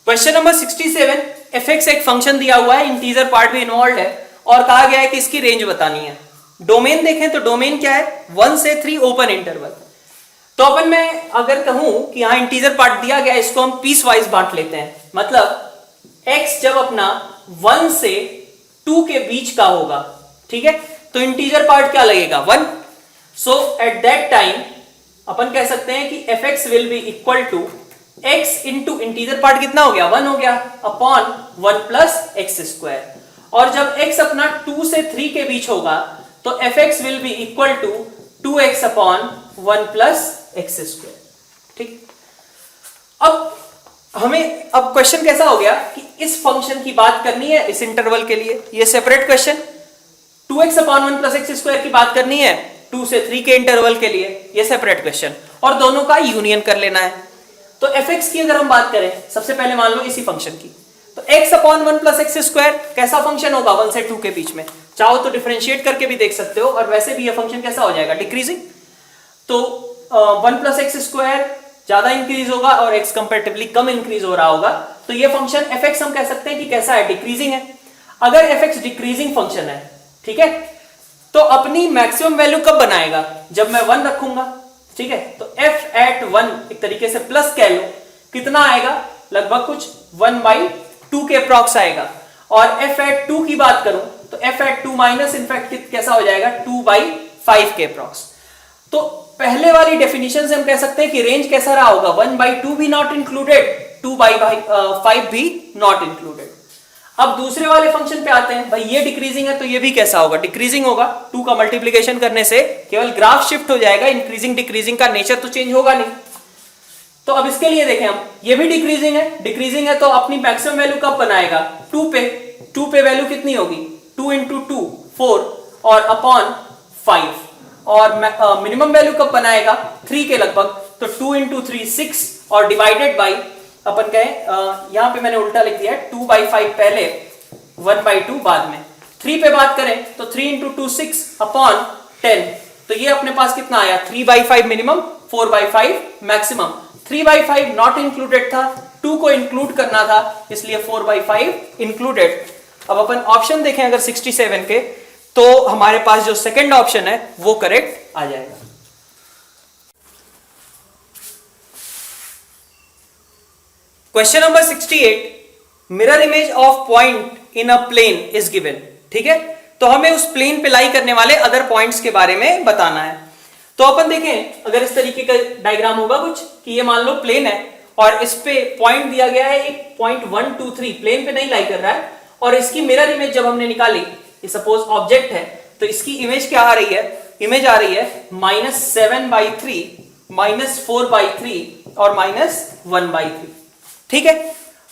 क्वेश्चन नंबर 67, fx एक फंक्शन दिया हुआ है, इंटीजर पार्ट भी इन्वॉल्व है, और कहा गया है कि इसकी रेंज बतानी है। डोमेन देखें तो डोमेन क्या है? 1 से 3 ओपन इंटरवल। तो अपन मैं अगर कहूं कि यहां इंटीजर पार्ट दिया गया है, इसको हम पीस वाइज बांट लेते हैं। मतलब x जब अपना 1 से 2 के बीच का होगा, ठीक है, तो इंटीजर पार्ट क्या लगेगा? 1। सो एट दैट टाइम अपन कह सकते हैं कि fx will be equal to x into integer part कितना हो गया? 1 हो गया, अपॉन 1 प्लस एक्स स्क्वायर। और जब x अपना 2 से 3 के बीच होगा तो fx will be equal to 2x upon 1 plus x square. ठीक, अब क्वेश्चन कैसा हो गया कि इस फंक्शन की बात करनी है इस इंटरवल के लिए, ये separate question. 2x upon 1 plus x square की बात करनी है 2 से 3 के इंटरवल के लिए, ये सेपरेट क्वेश्चन, और दोनों का यूनियन कर लेना है। तो fx की अगर हम बात करें, सबसे पहले मान लो इसी फंक्शन की, तो x upon 1 plus x square कैसा फंक्शन होगा? 1 से 2 के बीच में। चाहो तो डिफरेंशिएट करके भी देख सकते हो, और वैसे भी ये फंक्शन कैसा हो जाएगा? डिक्रीजिंग। तो 1 प्लस एक्स स्क्वायर ज्यादा इंक्रीज होगा और x कंपैरेटिवली कम इंक्रीज हो रहा होगा, तो ये फंक्शन fx हम कह सकते हैं कि कैसा है? डिक्रीजिंग है। अगर fx डिक्रीजिंग फंक्शन है, ठीक है, तो अपनी मैक्सिमम वैल्यू कब बनाएगा? जब मैं 1 रखूंगा, ठीक है। तो f एट 1 एक तरीके से प्लस कह लो, कितना आएगा? लगभग कुछ 1/2 के अप्रॉक्स आएगा। और f एट 2 की बात करूं तो f एट 2 माइनस इनफैक्ट कैसा हो जाएगा? 2/5 के अप्रॉक्स। तो पहले वाली डेफिनेशन से हम कह सकते हैं कि रेंज कैसा रहा होगा? 1/2 भी नॉट इंक्लूडेड, 2/5 भी नॉट इंक्लूडेड। अब दूसरे वाले फंक्शन पे आते हैं। भाई ये डिक्रीजिंग है तो ये भी कैसा होगा? डिक्रीजिंग होगा। 2 का मल्टीप्लीकेशन करने से केवल ग्राफ शिफ्ट हो जाएगा, इंक्रीजिंग डिक्रीजिंग का नेचर तो चेंज होगा नहीं। तो अब इसके लिए देखें हम, ये भी डिक्रीजिंग है तो अपनी मैक्सिमम वैल्यू कब बनाएगा? 2 पे वैल्यू कितनी होगी? 2 इंटू 2 4 और अपॉन 5। और मिनिमम वैल्यू कब बनाएगा? 3 के लगभग, तो 2 इंटू 3 6 और डिवाइडेड बाई अपन कहें यहां पे मैंने उल्टा लिख दिया है, 2/5 पहले 1/2 बाद में। 3 पे बात करें तो 3 इंटू 2 6 अपॉन 10, तो ये अपने पास कितना आया? 3/5 मिनिमम, 4/5 मैक्सिमम। 3/5 नॉट इंक्लूडेड था, 2 को इंक्लूड करना था, इसलिए 4/5 इंक्लूडेड। अब अपन ऑप्शन देखें अगर 67 के, तो हमारे पास जो सेकंड ऑप्शन है वो करेक्ट आ जाएगा। Question number 68, mirror image of point in a plane is given. ठीक है, तो हमें उस प्लेन पे लाई करने वाले अदर पॉइंट्स के बारे में बताना है। तो अपन देखें, अगर इस तरीके का डायग्राम होगा कुछ कि ये मान लो प्लेन है और इस पे पॉइंट दिया गया है, एक पॉइंट 1 2 3 प्लेन पे नहीं लाई कर रहा है, और इसकी मिरर इमेज जब हमने निकाली, ये सपोज ऑब्जेक्ट है, तो इसकी इमेज क्या आ रही है? इमेज आ रही है -7/3, -4/3 और -1/3। ठीक है,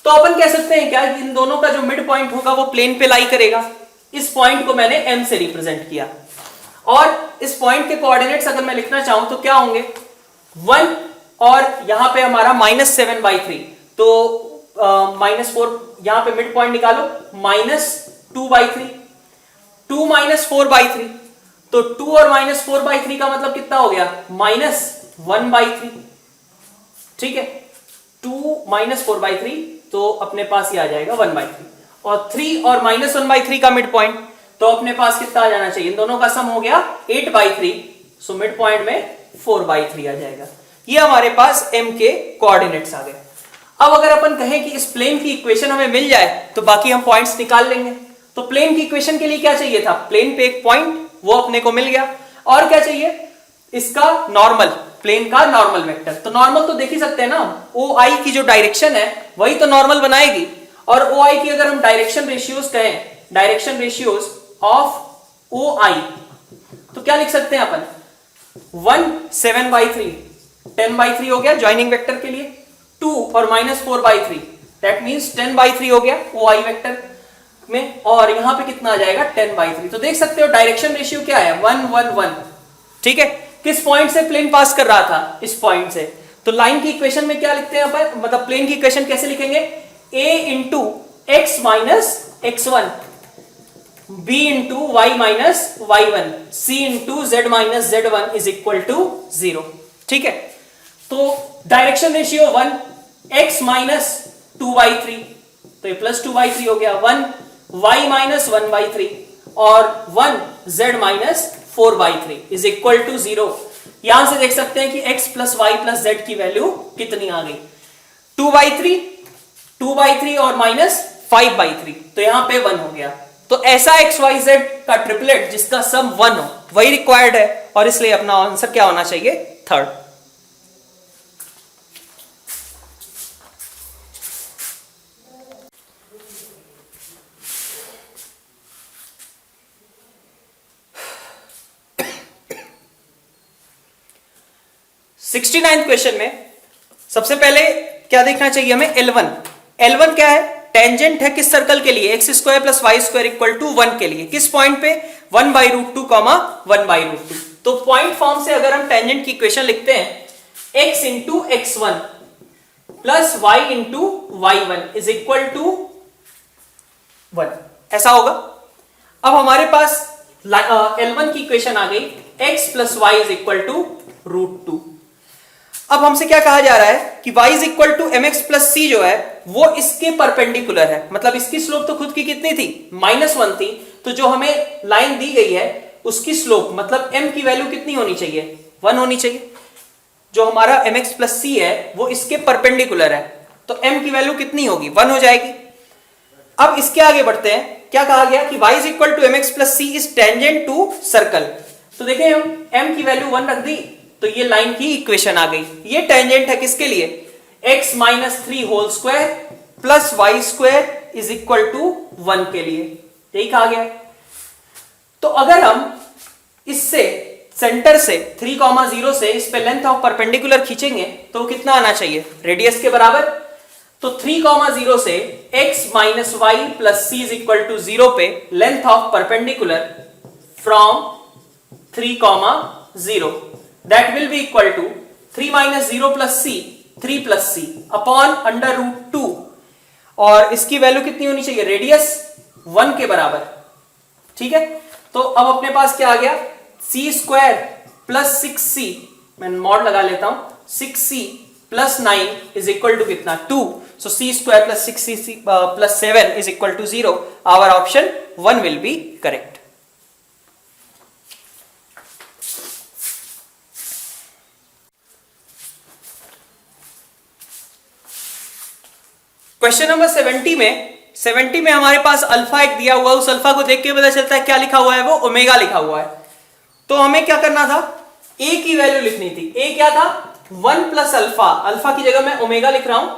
तो अपन कह सकते हैं क्या, इन दोनों का जो मिड पॉइंट होगा वो प्लेन पे लाई करेगा। इस पॉइंट को मैंने m से रिप्रेजेंट किया, और इस पॉइंट के कोऑर्डिनेट्स अगर मैं लिखना चाहूं तो क्या होंगे? 1 और यहां पे हमारा -7/3, तो -4, यहां पे मिड पॉइंट निकालो, -2/3, 2 -4/3, तो 2 और -4/3 का मतलब कितना हो गया? -1/3। ठीक है, 2 -4/3, तो अपने पास ये आ जाएगा 1/3, और 3 और -1/3 का मिड पॉइंट, तो अपने पास कितना आ जाना चाहिए? इन दोनों का सम हो गया 8/3, सो मिड पॉइंट में 4/3 आ जाएगा। ये हमारे पास m के कोऑर्डिनेट्स आ गए। अब अगर अपन कहें कि इस प्लेन की इक्वेशन हमें मिल जाए तो बाकी हम पॉइंट्स निकाल लेंगे। तो प्लेन की इक्वेशन के लिए क्या चाहिए था? प्लेन पे एक पॉइंट, वो अपने को मिल गया, और क्या चाहिए? इसका नॉर्मल, प्लेन का नॉर्मल वेक्टर। तो नॉर्मल तो देख ही सकते हैं ना, OI की जो डायरेक्शन है वही तो नॉर्मल बनाएगी, और OI की अगर हम डायरेक्शन रेशियोज कहें, डायरेक्शन रेशियोज ऑफ OI, तो क्या लिख सकते हैं अपन? 1 7/3, 10/3 हो गया ज्वाइनिंग वेक्टर के लिए, 2 और -4/3, दैट मींस 10/3 हो गया OI वेक्टर। में, और यहां पे कितना आ जाएगा 10/3। तो देख सकते हो डायरेक्शन रेशियो क्या है 1 1 1। ठीक है, किस पॉइंट से प्लेन पास कर रहा था, इस पॉइंट से। तो लाइन की इक्वेशन में क्या लिखते हैं अपन, मतलब प्लेन की इक्वेशन कैसे लिखेंगे, a into x minus x1, b into y minus y1, c into z minus z1 is equal to 0। ठीक है, तो डायरेक्शन रेशियो 1 x माइनस 2/3, तो ये प्लस 2/3 हो गया, 1 y माइनस 1/3 और 1 z minus 4/3 is equal to 0। यहां से देख सकते हैं कि x plus y plus z की वैल्यू कितनी आ गई, 2/3 और माइनस 5/3, तो यहां पे 1 हो गया। तो ऐसा XYZ का ट्रिपलेट जिसका सम 1 हो, वही रिक्वायर्ड है, और इसलिए अपना आंसर क्या होना चाहिए, थर्ड। क्वेश्चन में सबसे पहले क्या देखना चाहिए हमें, L1 क्या है, टेंजेंट है किस सर्कल के लिए, x square plus y square equal to 1 के लिए, किस पॉइंट पे 1/√2 1/√2। तो पॉइंट फॉर्म से अगर हम टेंजेंट की इक्वेशन लिखते हैं x into x1 plus y into y1 is equal to 1, ऐसा होगा। अब हमारे पास L1 की इक्वेशन आ गई, x plus y is equal to √2। अब हमसे क्या कहा जा रहा है कि y is equal to mx plus c जो है वो इसके परपेंडिकुलर है, मतलब इसकी स्लोप तो खुद की कितनी थी, -1 थी, तो जो हमें लाइन दी गई है उसकी स्लोप मतलब m की वैल्यू कितनी होनी चाहिए, 1 होनी चाहिए। जो हमारा mx प्लस c है वो इसके परपेंडिकुलर है, तो m की वैल्यू कितनी होगी, 1 हो जाएगी। अब इसके आगे बढ़ते हैं, क्या कहा गया कि y is equal to mx plus c is tangent to circle. तो देखें हम m की वैल्यू 1 रख दी, तो ये लाइन की इक्वेशन आ गई। ये टेंजेंट है किसके लिए, x minus 3 whole square plus y square is equal to 1 के लिए, यही कहा गया। तो अगर हम इससे सेंटर से 3,0 से इस पे लेंथ ऑफ परपेंडिकुलर खींचेंगे तो कितना आना चाहिए, रेडियस के बराबर। तो 3,0 से x minus y plus c is equal to 0 पे length of perpendicular from 3,0 that will be equal to 3 minus 0 plus c, 3 plus c upon √2, और इसकी वैल्यू कितनी होनी चाहिए, रेडियस 1 के बराबर। ठीक है, तो अब अपने पास क्या आ गया, c स्क्वायर प्लस 6c, मैं मॉड लगा लेता हूं, 6c plus 9 is equal to कितना, 2। So c square plus 6c plus 7 is equal to 0। Our option 1 will be correct. Question number 70 में हमारे पास अल्फा एक दिया हुआ, उस अल्फा को देख के पता चलता है क्या लिखा हुआ है, वो ओमेगा लिखा हुआ है। तो हमें क्या करना था, a की वैल्यू लिखनी थी। a क्या था, 1 प्लस अल्फा, अल्फा की जगह मैं ओमेगा लिख रहा हूं,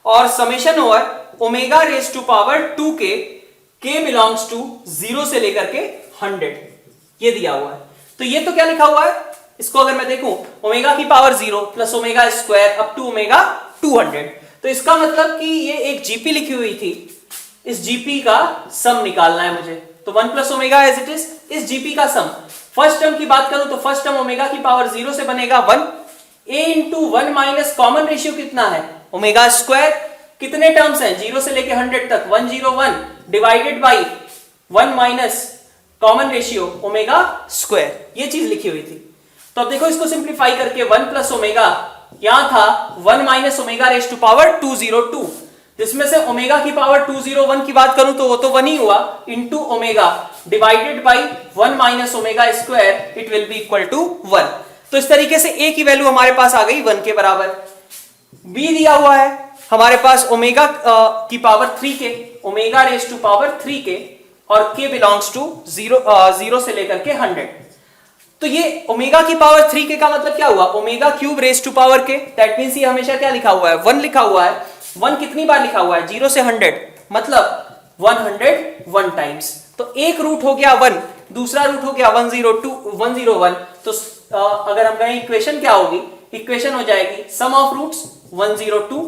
और summation over omega raise to power 2k, k belongs to 0 से लेकर के 100, ये दिया हुआ है। तो ये तो क्या लिखा हुआ है, इसको अगर मैं देखूं, ओमेगा की power 0 plus omega square up to omega 200। तो इसका मतलब कि ये एक जीपी लिखी हुई थी, इस जीपी का सम निकालना है मुझे। तो 1 plus omega as it is, इस जीपी का सम। फर्स्ट टर्म की बात करूं तो फर्स्ट टर्म ओमेगा की पावर 0 से बनेगा 1, a into 1 minus common ratio कितना है, ओमेगा स्क्वायर। कितने टर्म्स हैं 0 से लेके 100 तक, 101 divided by 1 minus common ratio omega square, ये चीज लिखी हुई थी। तो अब देखो इसको सिंप्लीफाई करके 1 प्लस ओमेगा, यहां था 1 minus omega raise to power 202, जिसमें से ओमेगा की पावर 201 की बात करूं तो वो तो 1 ही हुआ, into omega divided by 1 minus omega square, it will be equal to 1। तो इस तरीके से a की वैल्यू हमारे पास आ गई 1 के बराबर। b दिया हुआ है हमारे पास ओमेगा की power 3k, omega raise to power 3k, और k बिलोंग्स टू 0 से लेकर के 100। तो ये ओमेगा की पावर 3k का मतलब क्या हुआ, omega cube raise to power k, that means ये हमेशा क्या लिखा हुआ है, 1 लिखा हुआ है। 1 कितनी बार लिखा हुआ है, 0 से 100, मतलब 101 टाइम्स। तो एक रूट हो गया 1, दूसरा रूट हो गया 101। तो अगर हम कहें इक्वेशन क्या होगी, इक्वेशन हो जाएगी sum of roots 102,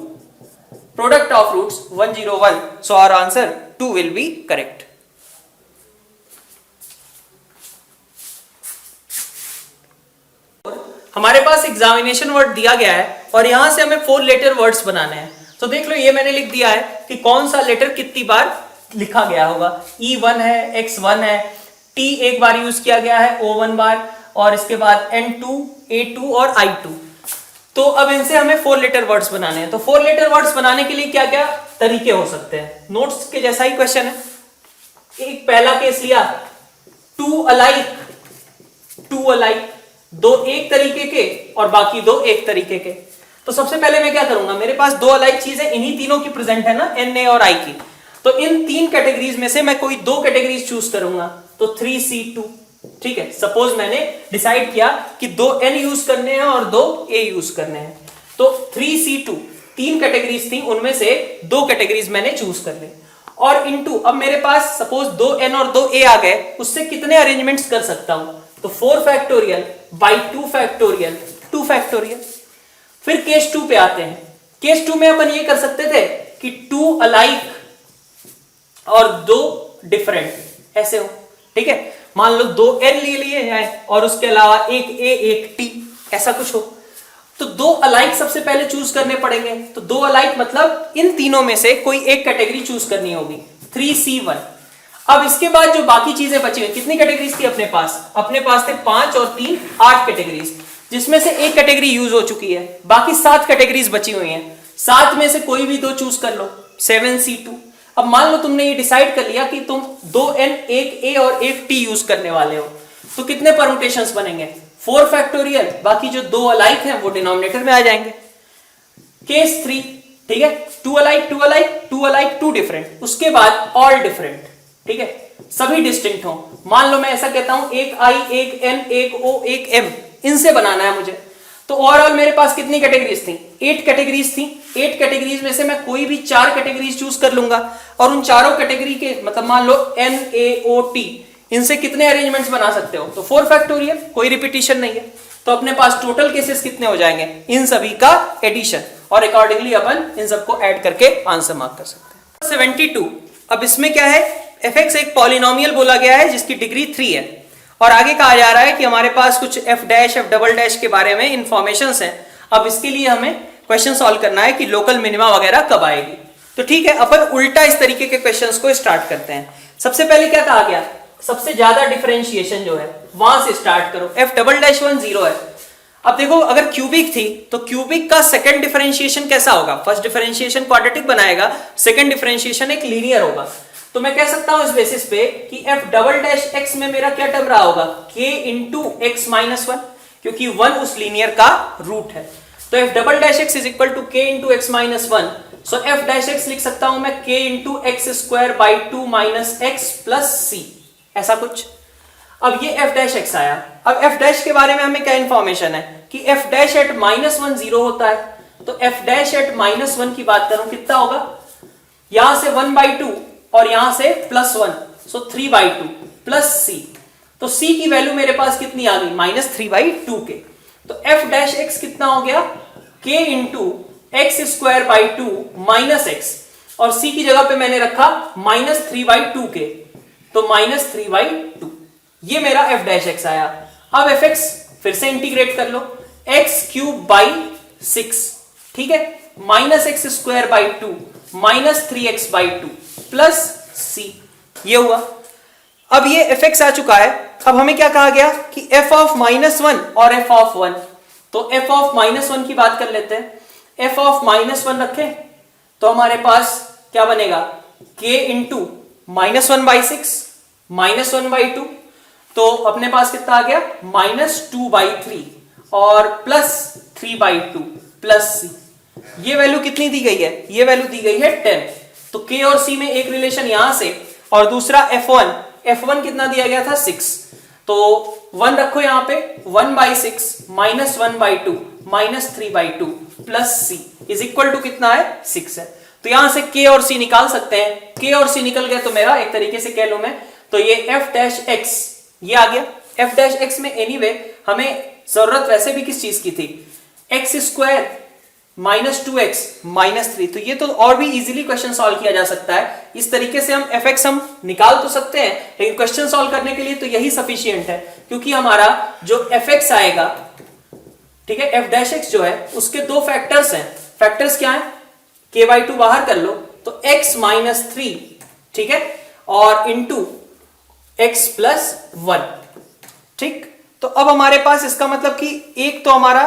product of roots 101। So our answer 2 will be correct. हमारे पास एग्जामिनेशन वर्ड दिया गया है और यहां से हमें 4 लेटर वर्ड्स बनाने हैं। तो देख लो ये मैंने लिख दिया है कि कौन सा लेटर कितनी बार लिखा गया होगा। E1 है, X1 है, T एक बार यूज किया गया है, O1 बार, और इसके बाद N2, A2 और I2। तो अब इनसे हमें 4 लेटर वर्ड्स बनाने हैं। तो 4 लेटर वर्ड्स बनाने के लिए क्या क्या तरीके हो सकते हैं? नोट्स के जैसा ही क्वेश्चन है। एक पहला केस लिया, टू अलाइक, दो एक तरीके के और बाकी दो एक तरीके के। तो सबसे पहले मैं क्या करूंगा, मेरे पास दो अलाइक चीजें इन्हीं तीनों की प्रेजेंट है ना, Na और I की। तो इन 3 कैटेगरीज में से मैं कोई 2 कैटेगरीज चूज करूंगा। तो 3C2, ठीक है। सपोज मैंने डिसाइड किया कि 2 N यूज करने हैं और 2 A यूज करने हैं। तो 3C2 3 कैटेगरीज थी, उनमें से 2 कैटेगरीज मैंने चूज कर ली। और इनटू, अब मेरे पास सपोज 2 N और 2 A आ गए, उससे कितने अरेंजमेंट्स कर सकता हूं? तो 4 फैक्टोरियल बाई 2 फैक्टोरियल, 2 फैक्टोरियल। फिर केस 2 पे आते हैं। केस 2 में अपन ये कर सकते थे कि 2 अलाइक और 2 डिफरेंट, ऐसे हो, ठीक है। मान लो 2 N ले लिए जाए और उसके अलावा एक A एक T, ऐसा कुछ हो। तो 2 अलाइक सबसे पहले चूज करने पड़ेंगे। तो 2 अलाइक मतलब इन तीनों में से कोई एक कैटेगरी चूज करनी होगी, 3C1। अब इसके बाद जो बाकी चीजें बची हुई, कितनी कैटेगरीज थी अपने पास? अपने पास थे 5 और 3 8 कैटेगरीज, जिसमें से एक कैटेगरी यूज हो चुकी है, बाकी 7 कैटेगरीज बची हुई हैं। 7 में से कोई भी 2 चूज कर लो, 7C2। अब मान लो तुमने ये डिसाइड कर लिया कि तुम 2 N एक A और एक T यूज करने वाले हो, तो कितने परमुटेशंस बनेंगे? 4 फैक्टोरियल, बाकी जो 2 अलाइक हैं वो डिनोमिनेटर में आ जाएंगे। केस 3, ठीक है, 2 अलाइक 2 अलाइक 2 अलाइक 2 डिफरेंट, उसके बाद ऑल डिफरेंट, ठीक है, सभी डिस्टिंक्ट हो। मान लो मैं ऐसा कहता हूं एक I एक N एक O एक M, इनसे बनाना है मुझे। तो ओवरऑल मेरे पास कितनी कैटेगरीज थी? 8 कैटेगरीज थी। 8 कैटेगरीज में से मैं कोई भी 4 कैटेगरीज चूज कर लूंगा और उन चारों कैटेगरी के मतलब मान लो N A O T, इनसे कितने अरेंजमेंट्स बना सकते हो? तो 4 फैक्टोरियल, कोई रिपीटिशन नहीं है। तो अपने पास टोटल केसेस कितने हो जाएंगे? इन सभी का एडिशन, और अकॉर्डिंगली अपन इन सबको ऐड करके आंसर मार्क कर सकते हैं। 72। अब इसमें क्या है, fx एक पॉलिनोमियल बोला गया है जिसकी डिग्री 3 है, और आगे कहा जा रहा है कि हमारे पास कुछ f dash f double dash के बारे में इंफॉर्मेशंस हैं। अब इसके लिए हमें क्वेश्चन सॉल्व करना है कि लोकल मिनिमा वगैरह कब आएगी। तो ठीक है, अपन उल्टा इस तरीके के क्वेश्चंस को स्टार्ट करते हैं। सबसे पहले क्या कहा गया, सबसे ज्यादा डिफरेंशिएशन जो है वहां से स्टार्ट करो। f डबल डैश 1 0 है। अब देखो अगर क्यूबिक थी तो क्यूबिक का सेकंड डिफरेंशिएशन कैसा होगा? फर्स्ट डिफरेंशिएशन क्वाड्रेटिक बनाएगा, सेकंड डिफरेंशिएशन एक लीनियर होगा। तो मैं कह सकता हूं इस बेसिस पे कि f डबल डैश x में मेरा क्या टर्म रहा होगा? k इंटू x माइनस 1, क्योंकि 1 उस लीनियर का रूट है। तो f double dash x is equal to k into x minus 1। So f dash x लिख सकता हूं मैं k into X square by 2 minus X plus C, ऐसा कुछ। अब ये f डैश x आया। अब f डैश के बारे में हमें क्या इंफॉर्मेशन है कि f डैश एट माइनस 1 0 होता है। तो f डैश एट माइनस 1 की बात करूं कितना होगा? यहां से 1/2 और यहां से प्लस 1, सो 3/2 प्लस c। तो c की वैल्यू मेरे पास कितनी आ गई? -3/2 के। तो f डैश x कितना हो गया? k into X square by 2 minus x, और c की जगह पे मैंने रखा -3/2 के, तो -3/2। ये मेरा f डैश x आया। अब fx फिर से इंटीग्रेट कर लो, x क्यूब बाई 6, ठीक है, minus x square by 2 minus 3x by 2 plus c, ये हुआ। अब ये fx आ चुका है। अब हमें क्या कहा गया कि f ऑफ -1 और f ऑफ 1। तो f ऑफ -1 की बात कर लेते हैं। f ऑफ -1 रखें तो हमारे पास क्या बनेगा? k इंटू -1/6 -1/2, तो अपने पास कितना आ गया? -2/3 और प्लस 3/2 प्लस c। ये वैल्यू कितनी दी गई है? ये वैल्यू दी गई है 10। तो k और c में एक रिलेशन यहां से, और दूसरा f1 कितना दिया गया था? 6। तो 1 रखो यहां पे, 1/6 -1/2 -3/2 plus c is equal to कितना है? 6 है। तो यहां से k और c निकाल सकते हैं। k और c निकल गया तो मेरा एक तरीके से कह लूं मैं, तो ये f डैश x ये आ गया। f डैश x में एनीवे हमें जरूरत वैसे भी किस चीज की थी? X square -2x -3। तो ये तो और भी इजीली क्वेश्चन सॉल्व किया जा सकता है। इस तरीके से हम fx हम निकाल तो सकते हैं, लेकिन क्वेश्चन सॉल्व करने के लिए तो यही सफिशिएंट है, क्योंकि हमारा जो fx आएगा ठीक है, एफ डैश एक्स जो है उसके दो फैक्टर्स हैं। फैक्टर्स क्या है, k/2 बाहर कर लो तो x माइनस 3, ठीक है, और इंटू x प्लस 1। ठीक, तो अब हमारे पास इसका मतलब कि एक तो हमारा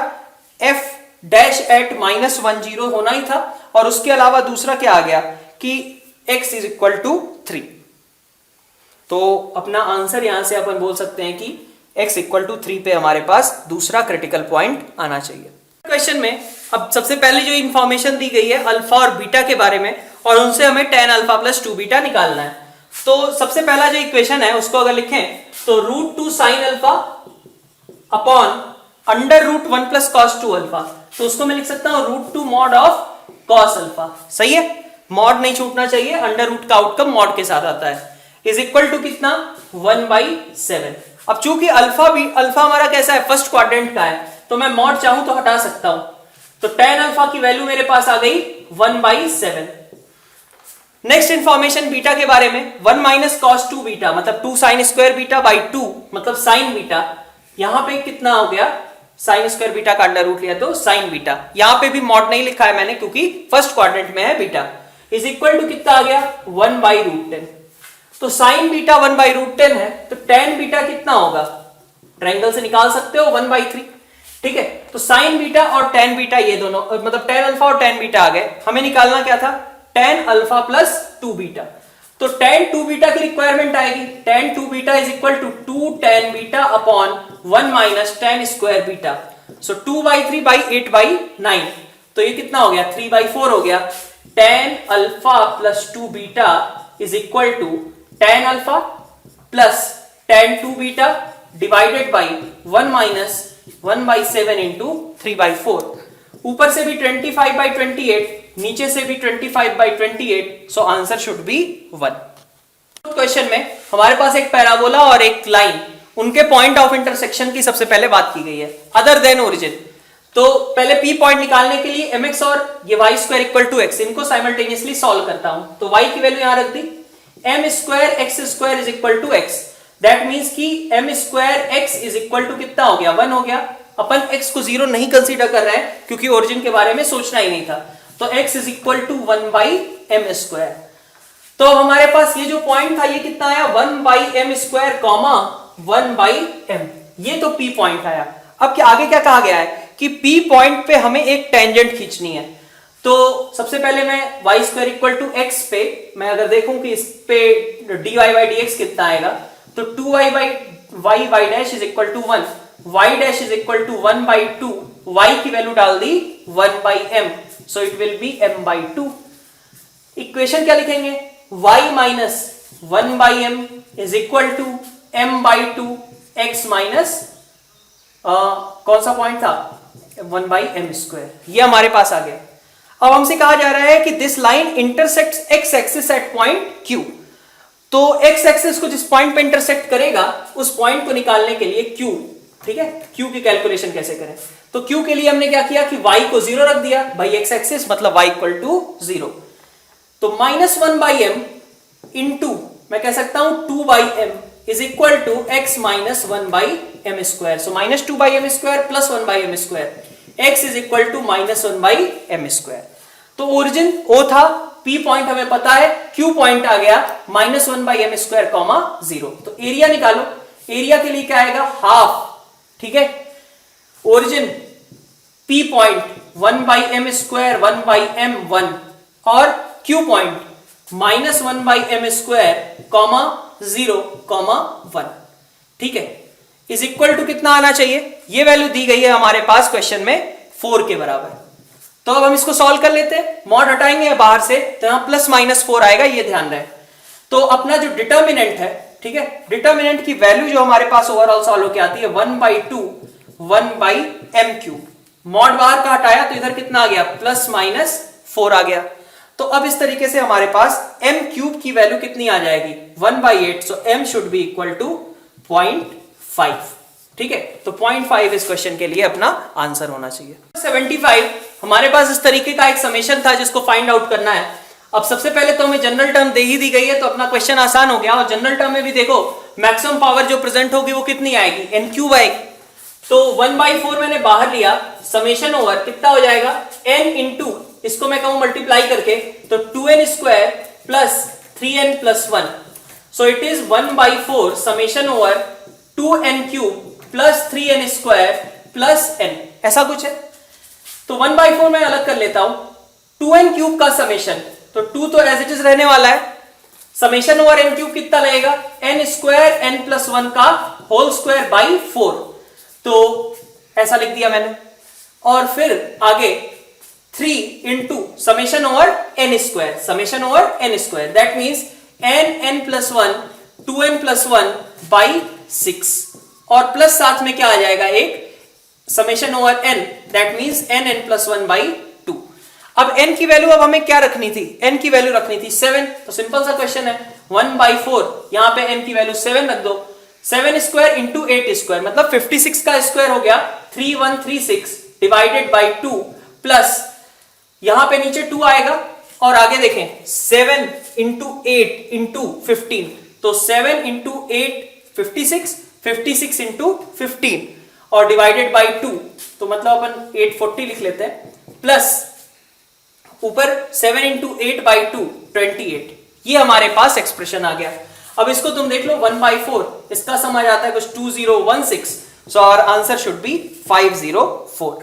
f डैश एट -10 होना ही था, और उसके अलावा दूसरा क्या आ गया कि x इज इक्वल टू 3। तो अपना आंसर यहां से अपन बोल सकते हैं कि x इक्वल टू 3 पे हमारे पास दूसरा क्रिटिकल पॉइंट आना चाहिए। क्वेश्चन में अब सबसे पहले जो इंफॉर्मेशन दी गई है अल्फा और बीटा के बारे में, और उनसे हमें tan अल्फा प्लस 2 बीटा निकालना है। तो सबसे पहला जो इक्वेशन है उसको अगर लिखें तो √2 sin alpha upon √1 plus cos 2 alpha, तो उसको मैं लिख सकता हूं √2 मॉड ऑफ cos अल्फा। सही है, मॉड नहीं छूटना चाहिए, अंडर रूट का आउटकम मॉड के साथ आता है, इज इक्वल टू कितना 1/7। अब चूंकि अल्फा हमारा कैसा है, फर्स्ट क्वाड्रेंट का है, तो मैं मॉड चाहूं तो हटा सकता हूं, तो tan अल्फा की वैल्यू मेरे पास आ गई 1/7। नेक्स्ट इंफॉर्मेशन बीटा के बारे में, 1 माइनस cos 2 बीटा मतलब 2 sin स्क्वायर बीटा बाई 2 मतलब sin बीटा। यहां पे कितना हो गया, sin स्क्वायर बीटा का अंडर रूट लिया तो sin बीटा। यहां पे भी मॉड नहीं लिखा है मैंने क्योंकि फर्स्ट क्वाड्रेंट में है बीटा, इज इक्वल टू कितना आ गया 1/√10। तो sin बीटा 1/√10 है, तो tan बीटा कितना होगा, ट्रायंगल से निकाल सकते हो 1/3। ठीक है, तो sin बीटा और tan बीटा ये दोनों मतलब tan अल्फा और tan बीटा आ गए। हमें निकालना क्या था, tan अल्फा प्लस 2 बीटा। तो tan 2 बीटा की रिक्वायरमेंट आएगी, tan 2 beta is equal to 2 tan beta upon 1 minus tan square beta. So 2/3/8/9, तो ये कितना हो गया 3/4 हो गया। tan alpha plus 2 beta is equal to tan alpha plus tan 2 beta divided by 1 minus 1/7 into 3/4। ऊपर से भी 25/28, नीचे से भी 25/28, so answer should be 1। Question में हमारे पास एक पैराबोला और एक लाइन, उनके पॉइंट ऑफ इंटरसेक्शन की सबसे पहले बात की गई है, अदर देन ओरिजिन। तो पहले P पॉइंट निकालने के लिए mx और ये y² इक्वल टू x, इनको साइमल्टेनियसली सॉल्व करता हूं। तो y की वैल्यू यहां रख दी, m² x² is equal to x, that means कि m² x is equal to कितना हो गया 1 हो गया। अपन x को 0 नहीं कंसीडर कर रहे हैं क्योंकि ओरिजिन के बारे में सोचना ही नहीं था, तो x is equal to 1/m²। तो हमारे पास ये जो पॉइंट था ये कितना आया 1/m², 1/m, ये तो P पॉइंट आया। अब क्या आगे क्या कहा गया है कि P पॉइंट पे हमें एक टेंजेंट खींचनी है। तो सबसे पहले मैं y² इक्वल टू x पे मैं अगर देखूं कि इस पे dy/dx कितना आएगा, तो 2y dash is equal to 1, y dash is equal to 1/2, y की वैल्यू डाल दी 1/m, so it will be m/2। Equation क्या लिखेंगे, y minus 1/m is equal to m/2 x minus कौन सा पॉइंट था 1/m², ये हमारे पास आ गया। अब हमसे कहा जा रहा है कि this line intersects x axis at point q। तो x एक्सिस को जिस पॉइंट पे इंटरसेक्ट करेगा उस पॉइंट को निकालने के लिए q, ठीक है, q की कैलकुलेशन कैसे करें। तो q के लिए हमने क्या किया कि y को 0 रख दिया भाई x एक्सिस मतलब y इक्वल टू 0। तो -1/m इंटू मैं कह सकता हूं 2/m is equal to x minus 1/m²। So -2/m² plus 1/m², x is equal to -1/m²। तो ओरिजिन O था, P पॉइंट हमें पता है, Q पॉइंट आ गया -1/m², 0। तो एरिया निकालो, एरिया के लिए क्या आएगा हाफ, ठीक है। Origin P point 1/m², 1/m1 और Q पॉइंट -1/m², 0, 1, ठीक है, इज इक्वल टू कितना आना चाहिए, ये वैल्यू दी गई है हमारे पास क्वेश्चन में 4 के बराबर। तो अब हम इसको सॉल्व कर लेते हैं, मॉड हटाएंगे बाहर से तो यहां +-4 आएगा, ये ध्यान रहे। तो अपना जो डिटर्मिनेंट है, ठीक है, डिटर्मिनेंट की वैल्यू जो हमारे पास ओवरऑल सॉल्व होकर आती है 1/2 1/m³। मॉड बाहर का हटाया तो इधर कितना आ गया +-4 आ गया। तो अब इस तरीके से हमारे पास m³ की वैल्यू कितनी आ जाएगी 1/8, so m should be equal to 0.5, ठीक है। तो 0.5 इस क्वेश्चन के लिए अपना आंसर होना चाहिए। 75 हमारे पास इस तरीके का एक समेशन था जिसको फाइंड आउट करना है। अब सबसे पहले तो हमें जनरल टर्म दे ही दी गई है तो अपना क्वेश्चन आसान हो गया। और जनरल टर्म में भी देखो मैक्सिमम पावर जो प्रेजेंट होगी वो कितनी आएगी n³ आएगी। तो 1/4 मैंने बाहर लिया, समेशन ओवर कितना हो जाएगा n इंटू, इसको मैं कहूं मल्टीप्लाई करके, तो 2n square plus 3n plus 1, so it is 1/4 summation over 2n cube plus 3n square plus n, ऐसा कुछ है। तो 1/4 मैं अलग कर लेता हूं, 2n क्यूब का समेशन, तो 2 तो एज इट इज रहने वाला है, समेशन ओवर n क्यूब कितना लगेगा, n स्क्वायर n प्लस 1 का होल स्क्वायर बाई 4, तो ऐसा लिख दिया मैंने। और फिर आगे 3 into summation over n square, summation over n square, that means n plus 1 2n plus 1 by 6, और प्लस साथ में क्या आ जाएगा एक summation over n, that means n plus 1 by 2। अब n की वैल्यू अब हमें क्या रखनी थी, n की वैल्यू रखनी थी 7, तो सिंपल सा क्वेश्चन है 1/4, यहां पे n की वैल्यू 7 रख दो, 7 स्क्वायर इंटू 8 स्क्वायर मतलब 56 का स्क्वायर हो गया 3136 डिवाइडेड बाई 2, प्लस यहां पे नीचे 2 आएगा, और आगे देखें 7 इंटू 8 इंटू 15, तो 7 इंटू 8 56, 56 इंटू 15 और डिवाइडेड बाई 2, तो मतलब अपन 840 लिख लेते हैं, प्लस ऊपर 7 इंटू 8 बाई 2 28, ये हमारे पास एक्सप्रेशन आ गया। अब इसको तुम देख लो 1/4, इसका समझ आता है कुछ 2016, so our answer should be 504।